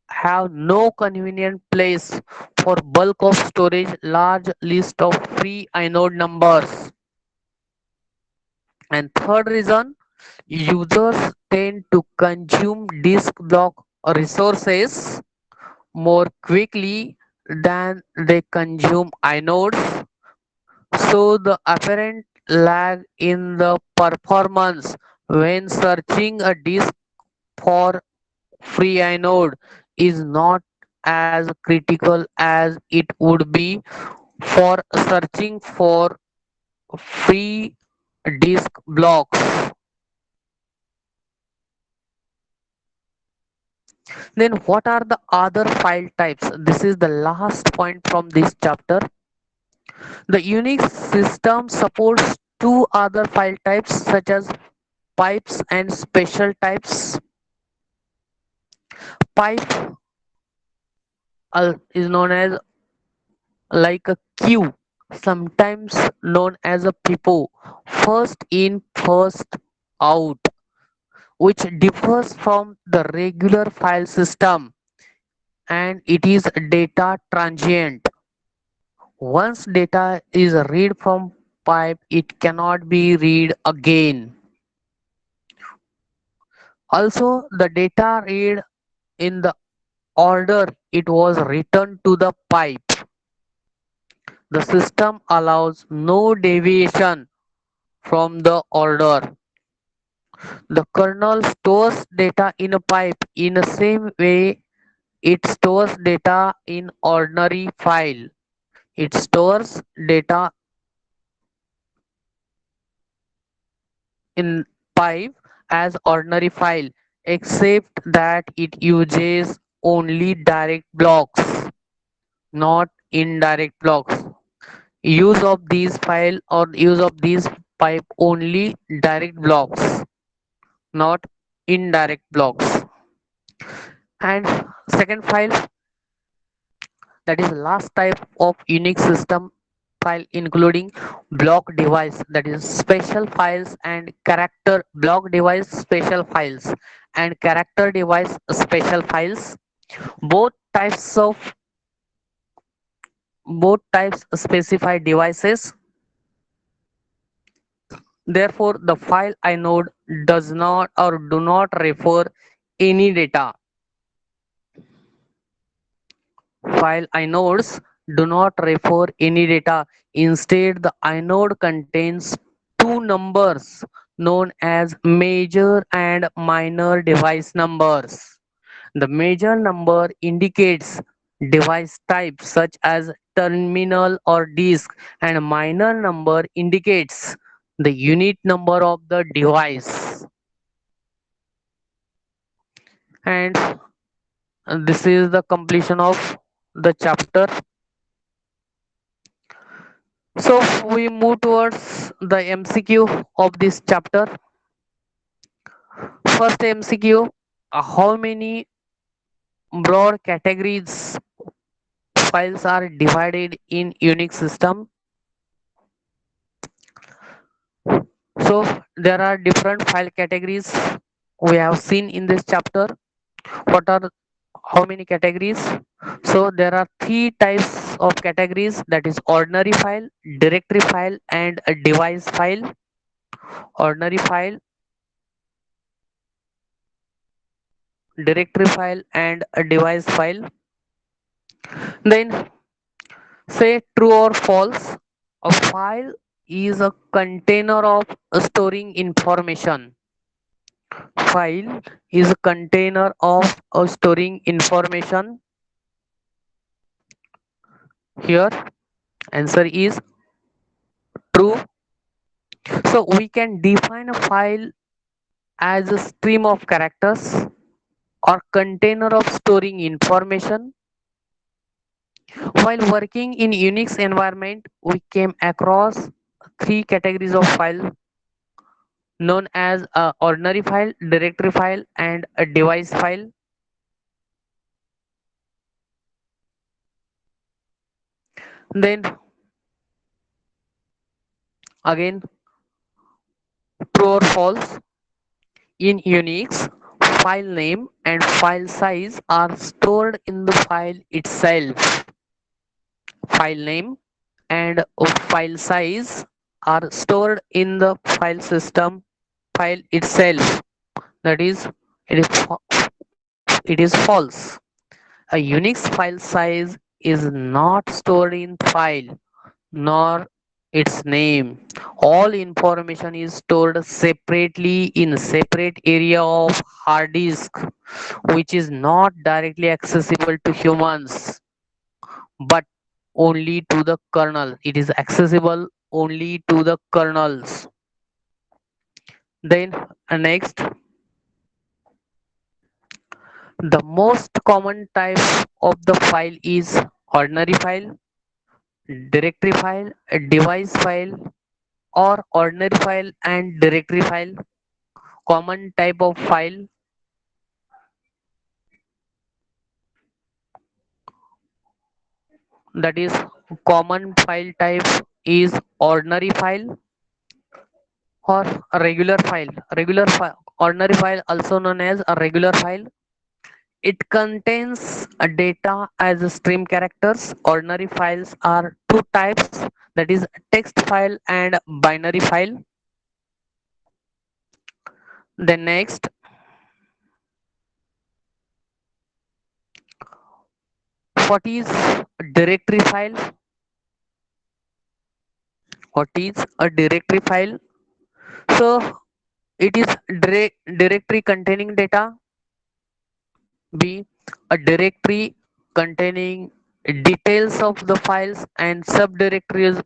S1: have no convenient place for bulk of storage large list of free inode numbers. And third reason, users tend to consume disk block resources more quickly than they consume inodes. So the apparent lag in the performance when searching a disk for free inode is not as critical as it would be for searching for free disk blocks. Then what are the other file types? This is the last point from this chapter. The Unix system supports two other file types such as pipes and special types. Pipe is known as like a queue, sometimes known as a PIPO, first in, first out, which differs from the regular file system and it is data transient. Once data is read from pipe, it cannot be read again. Also, the data read in the order it was written to the pipe. The system allows no deviation from the order. The kernel stores data in a pipe in the same way it stores data in ordinary file. It stores data in pipe as ordinary file, except that it uses only direct blocks, not indirect blocks. Use of these file or use of these pipe only direct blocks, not indirect blocks. And second file, that is last type of Unix system file including block device, that is special files and character block device special files and character device special files. Both types of both types specify devices. Therefore, the file inode does not or do not refer any data. File inodes do not refer any data. Instead, the inode contains two numbers known as major and minor device numbers. The major number indicates device type such as terminal or disk, and minor number indicates the unit number of the device. And this is the completion of the chapter. So we move towards the MCQ of this chapter. First MCQ, how many broad categories files are divided in Unix system? So there are different file categories we have seen in this chapter. What are how many categories? So there are three types of categories, that is ordinary file, directory file and a device file. Ordinary file, directory file and a device file. Then say true or false. A file is a container of storing information. File is a container of storing information. Here answer is true. So we can define a file as a stream of characters or container of storing information. While working in Unix environment, we came across three categories of file known as a ordinary file, directory file and a device file. Then again, true or false. In Unix, file name and file size are stored in the file itself. File name and file size are stored in the file system file itself. That is, it is it is false. A Unix file size is not stored in file nor its name. All information is stored separately in separate area of hard disk, which is not directly accessible to humans but only to the kernel. It is accessible only to the kernels. Then next, the most common type of the file is ordinary file, directory file, a device file, or ordinary file and directory file. Common type of file, that is common file type is ordinary file or a regular file. Regular file, ordinary file also known as a regular file. It contains a data as a stream characters. Ordinary files are two types, that is text file and binary file. Then next, what is directory file? What is a directory file? So it is directory containing data. B, a directory containing details of the files and subdirectories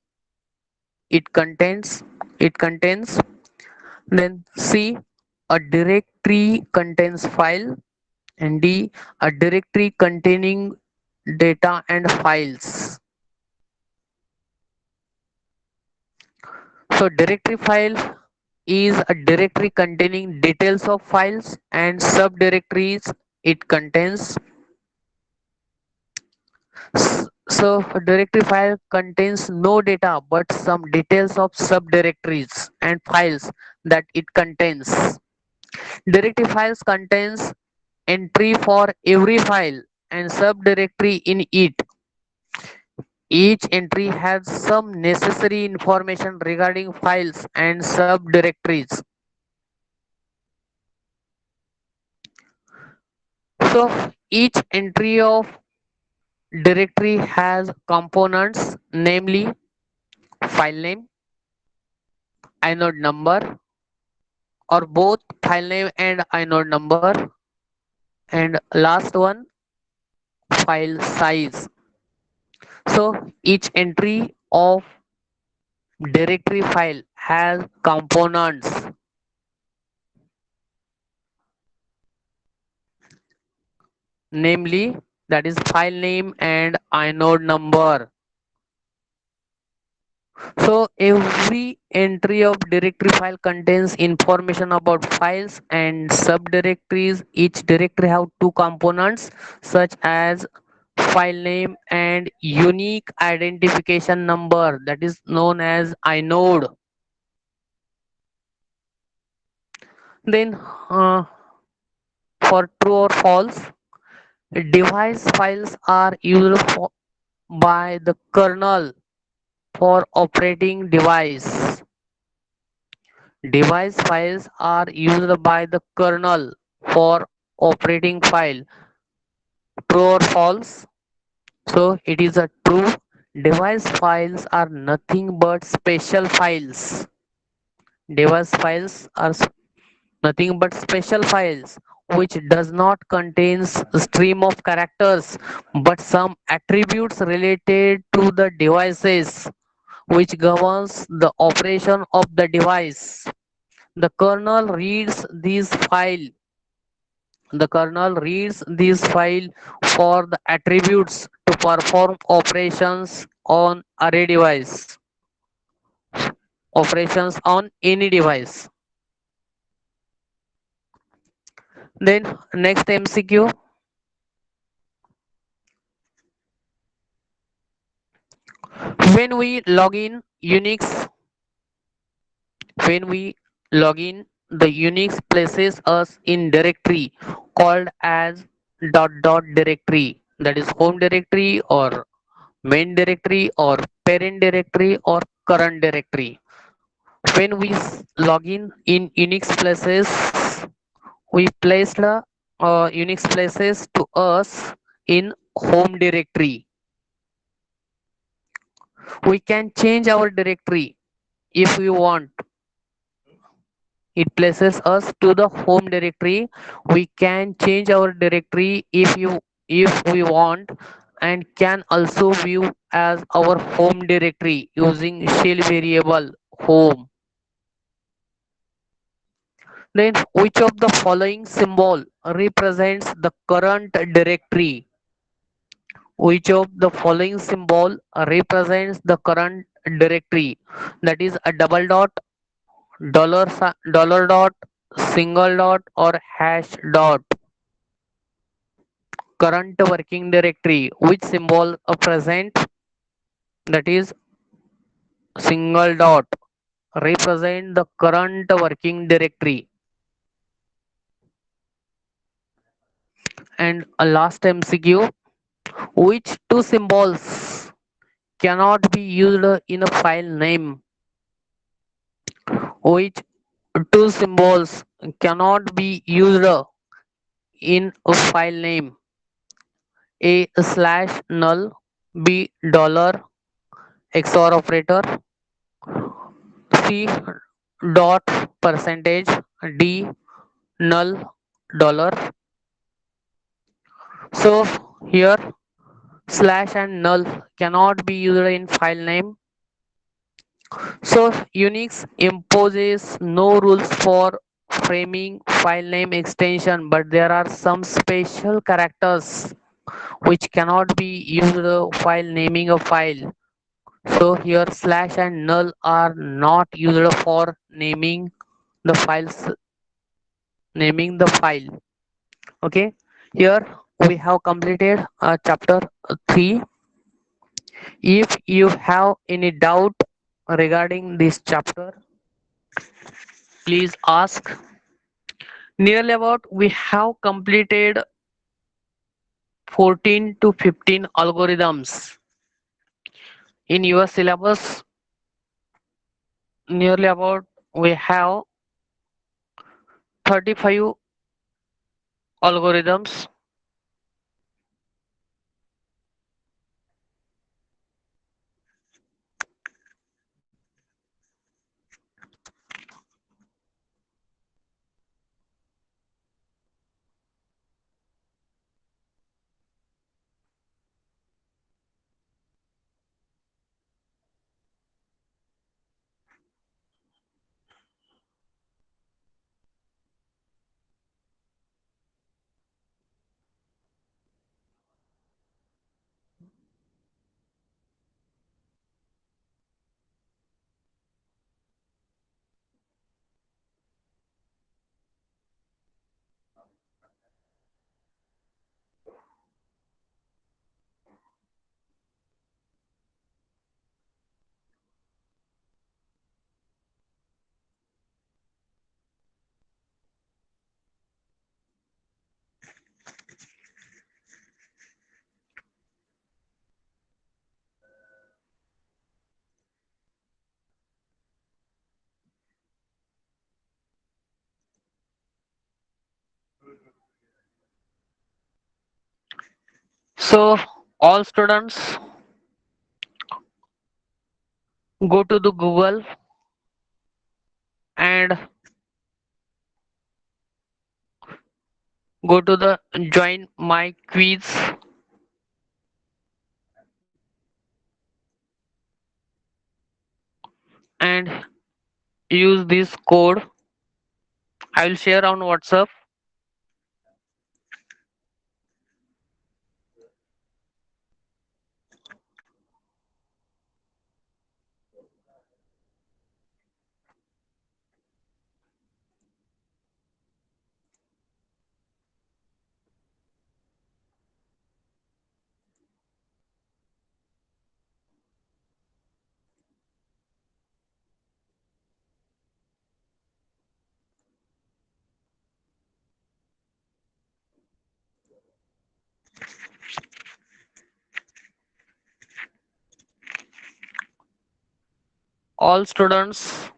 S1: it contains. It contains. Then C, a directory contains file, and D, a directory containing data and files. So directory file is a directory containing details of files and subdirectories it contains. So a directory file contains no data but some details of subdirectories and files that it contains. Directory files contains entry for every file and subdirectory in it. Each entry has some necessary information regarding files and subdirectories. So each entry of directory has components, namely file name, inode number, or both file name and inode number, and last one, file size. So each entry of directory file has components, namely that is file name and inode number. So every entry of directory file contains information about files and subdirectories. Each directory have two components such as file name and unique identification number, that is known as inode. Then for true or false, device files are used by the kernel for operating device. Device files are used by the kernel for operating file. True or false? So it is a true. Device files are nothing but special files. Device files are nothing but special files which does not contains a stream of characters but some attributes related to the devices which governs the operation of the device. The kernel reads these file the kernel reads these file for the attributes to perform operations on any device. Then next MCQ, when we log in Unix when we log in the Unix places us in directory called as dot dot directory, that is home directory or main directory or parent directory or current directory. When we log in Unix places, we place the Unix places to us in home directory. We can change our directory if we want. It places us to the home directory. We can change our directory if we want, and can also view as our home directory using shell variable home. Then which of the following symbol represents the current directory? Which of the following symbol represents the current directory? That is a double dot, dollar dot, single dot or hash dot. Current working directory, which symbol present? That is single dot represent the current working directory. And a last MCQ, which two symbols cannot be used in a file name? Which two symbols cannot be used in a file name? A slash null, B dollar XOR operator, C dot percentage, D null dollar. So here slash and null cannot be used in file name. So Unix imposes no rules for framing file name extension, but there are some special characters which cannot be used while naming a file. So here slash and null are not used for the files naming the file. Okay, here we have completed chapter 3. If you have any doubt regarding this chapter, please ask. Nearly about we have completed 14 to 15 algorithms in your syllabus. Nearly about we have 35 algorithms. So all students go to the Google and go to the join my quiz and use this code. I will share on WhatsApp. All students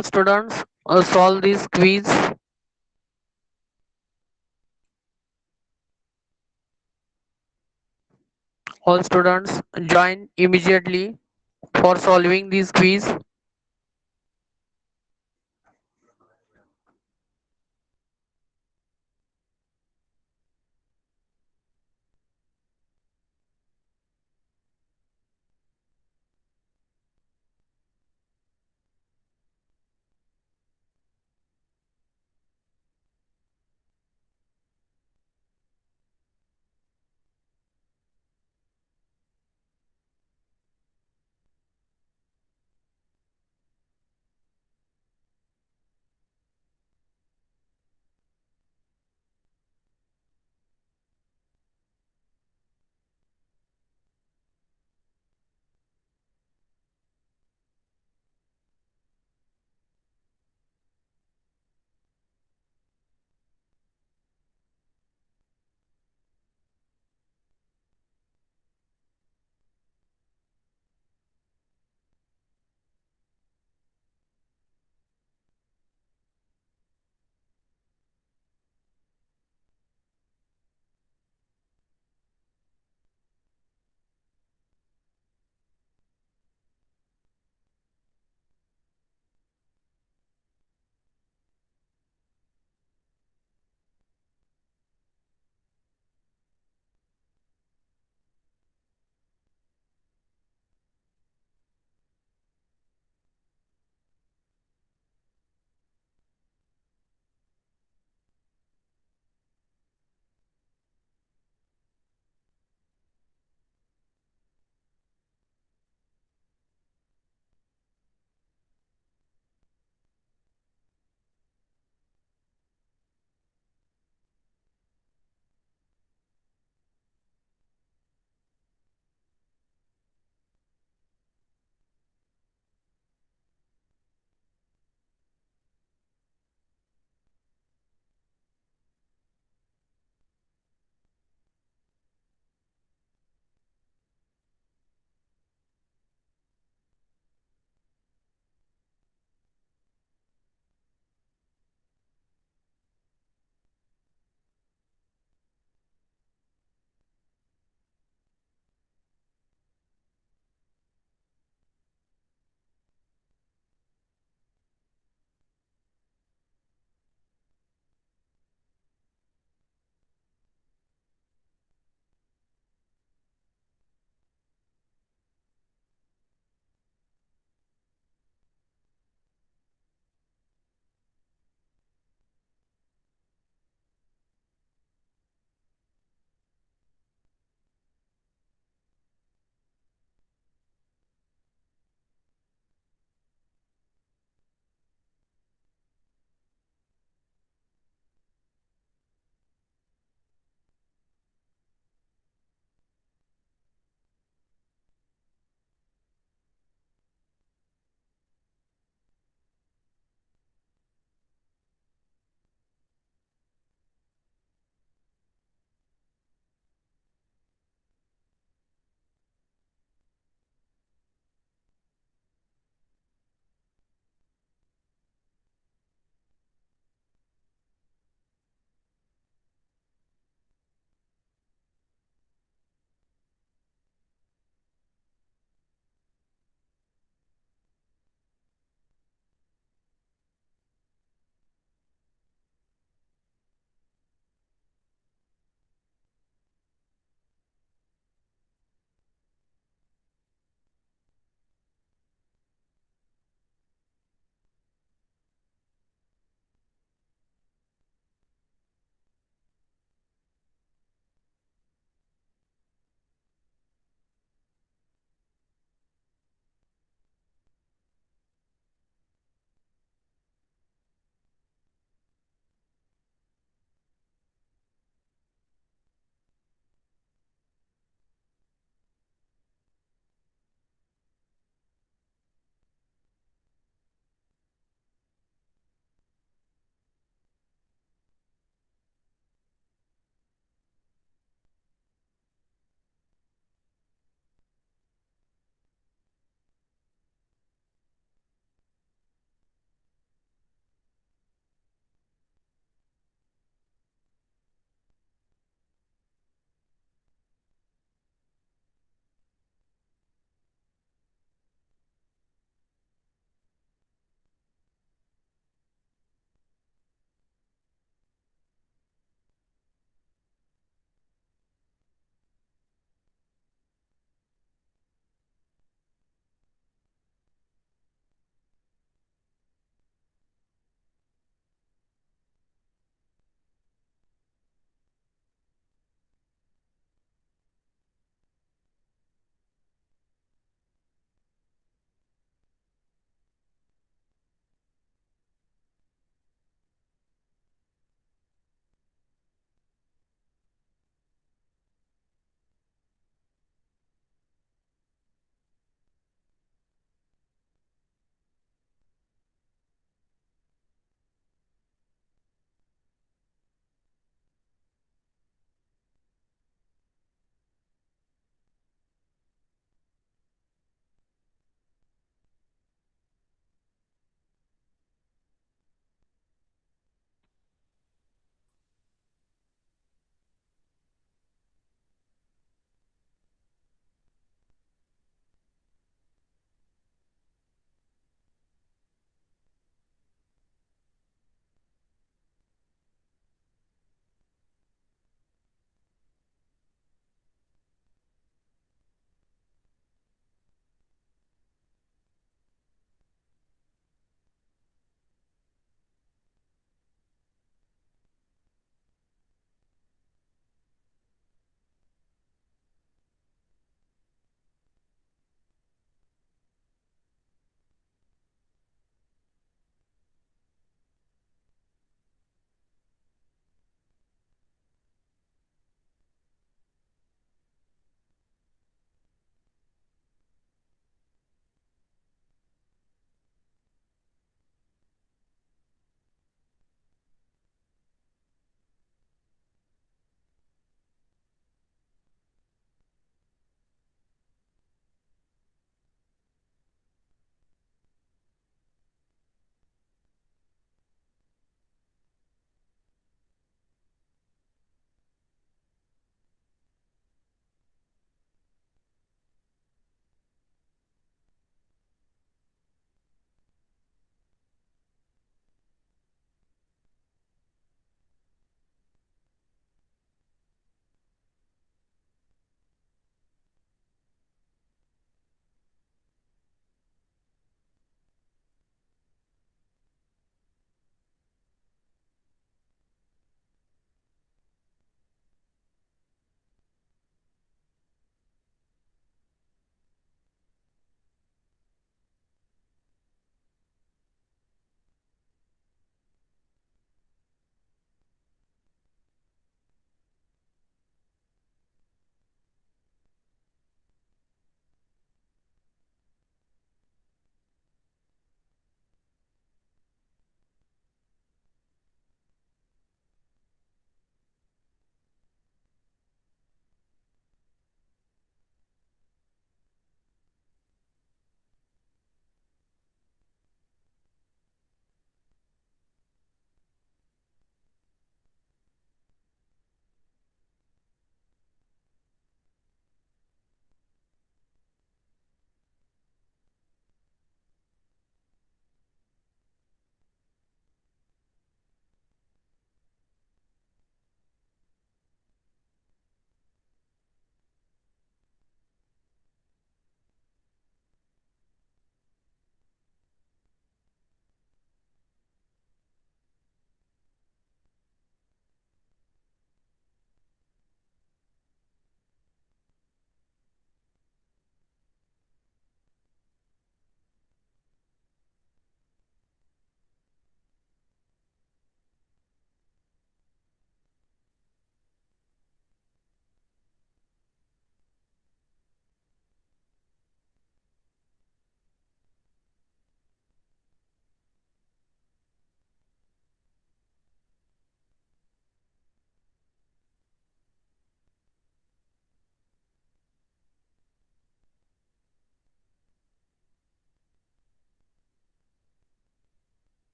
S1: all students solve this quiz. All students join immediately for solving this quiz.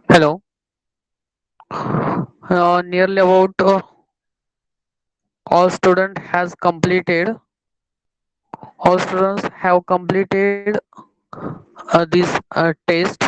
S1: Hello. Nearly about all student has completed. All students have completed this test.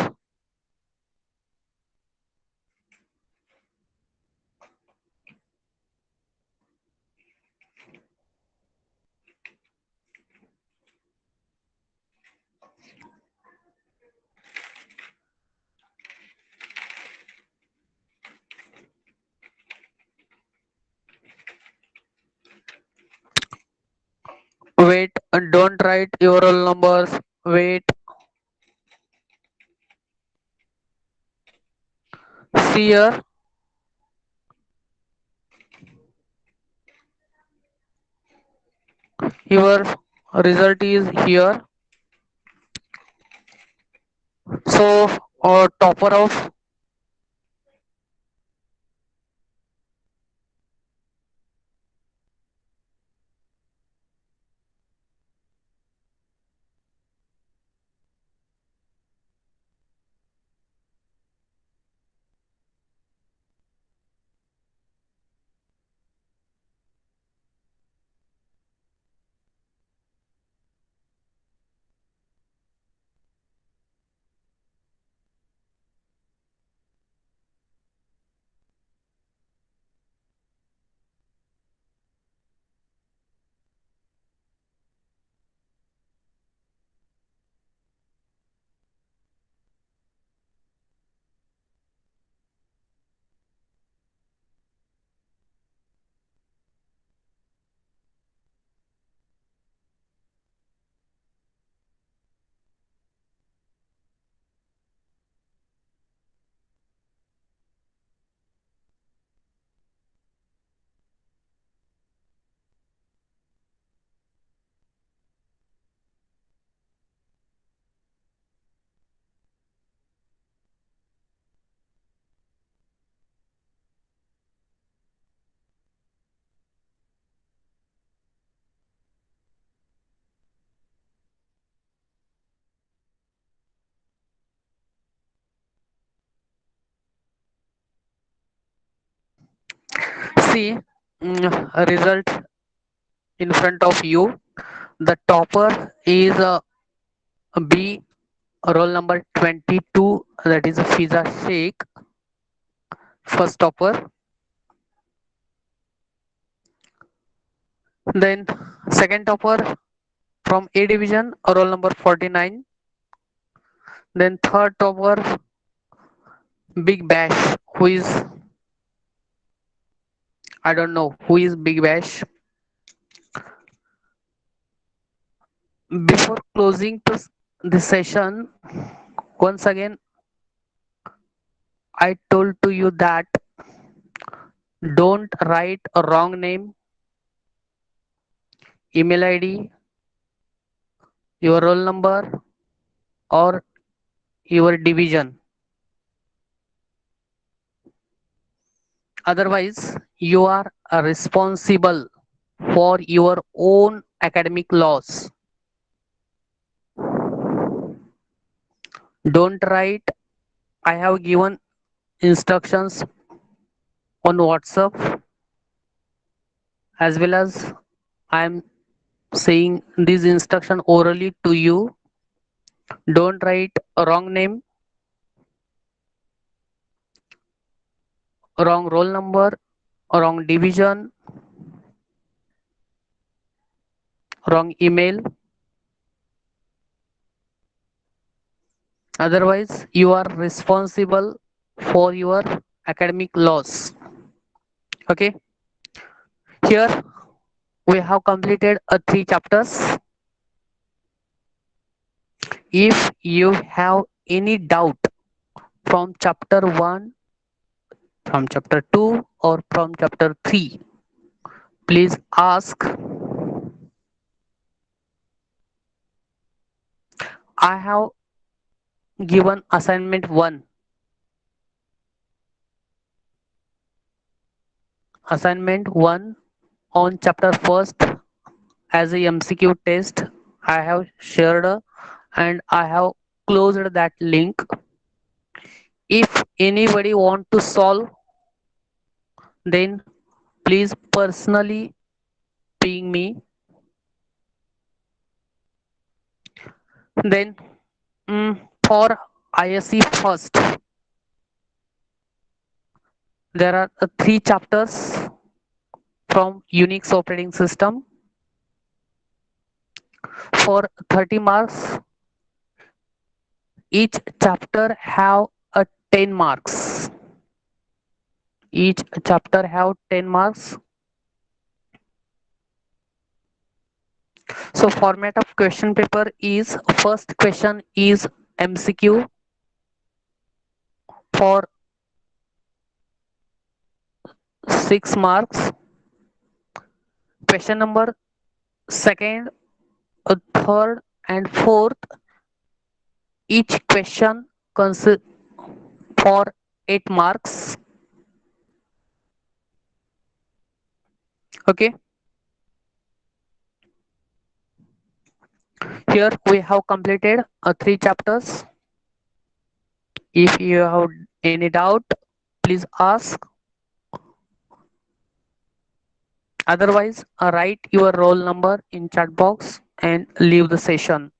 S1: Wait, don't write your roll numbers. Wait, see here. Your result is here. So, topper of C result in front of you. The topper is B, roll number 22, that is Fiza Sheikh, first topper. Then second topper from A division, roll number 49. Then third topper, Big Bash, who is, I don't know who is Big Bash. Before closing the session, once again, I told to you that don't write a wrong name, email ID, your roll number, or your division. Otherwise, you are responsible for your own academic loss. Don't write. I have given instructions on WhatsApp, as well as I am saying this instruction orally to you. Don't write a wrong name, wrong roll number, wrong division, wrong email. Otherwise, you are responsible for your academic loss. Okay. Here we have completed three chapters. If you have any doubt from chapter 1, from chapter 2, or from chapter 3, please ask. I have Given assignment 1. Assignment 1 on chapter first as a MCQ test. I have shared and I have closed that link. If anybody want to solve, then please personally ping me. Then for ISC first, there are three chapters from Unix operating system. For 30 marks, each chapter have a 10 marks. Each chapter have 10 marks. So format of question paper is first question is MCQ for 6 marks. Question number second, third and fourth, each question consists for 8 marks. Okay, here we have completed 3 chapters. If you have any doubt, please ask. Otherwise, write your roll number in chat box and leave the session.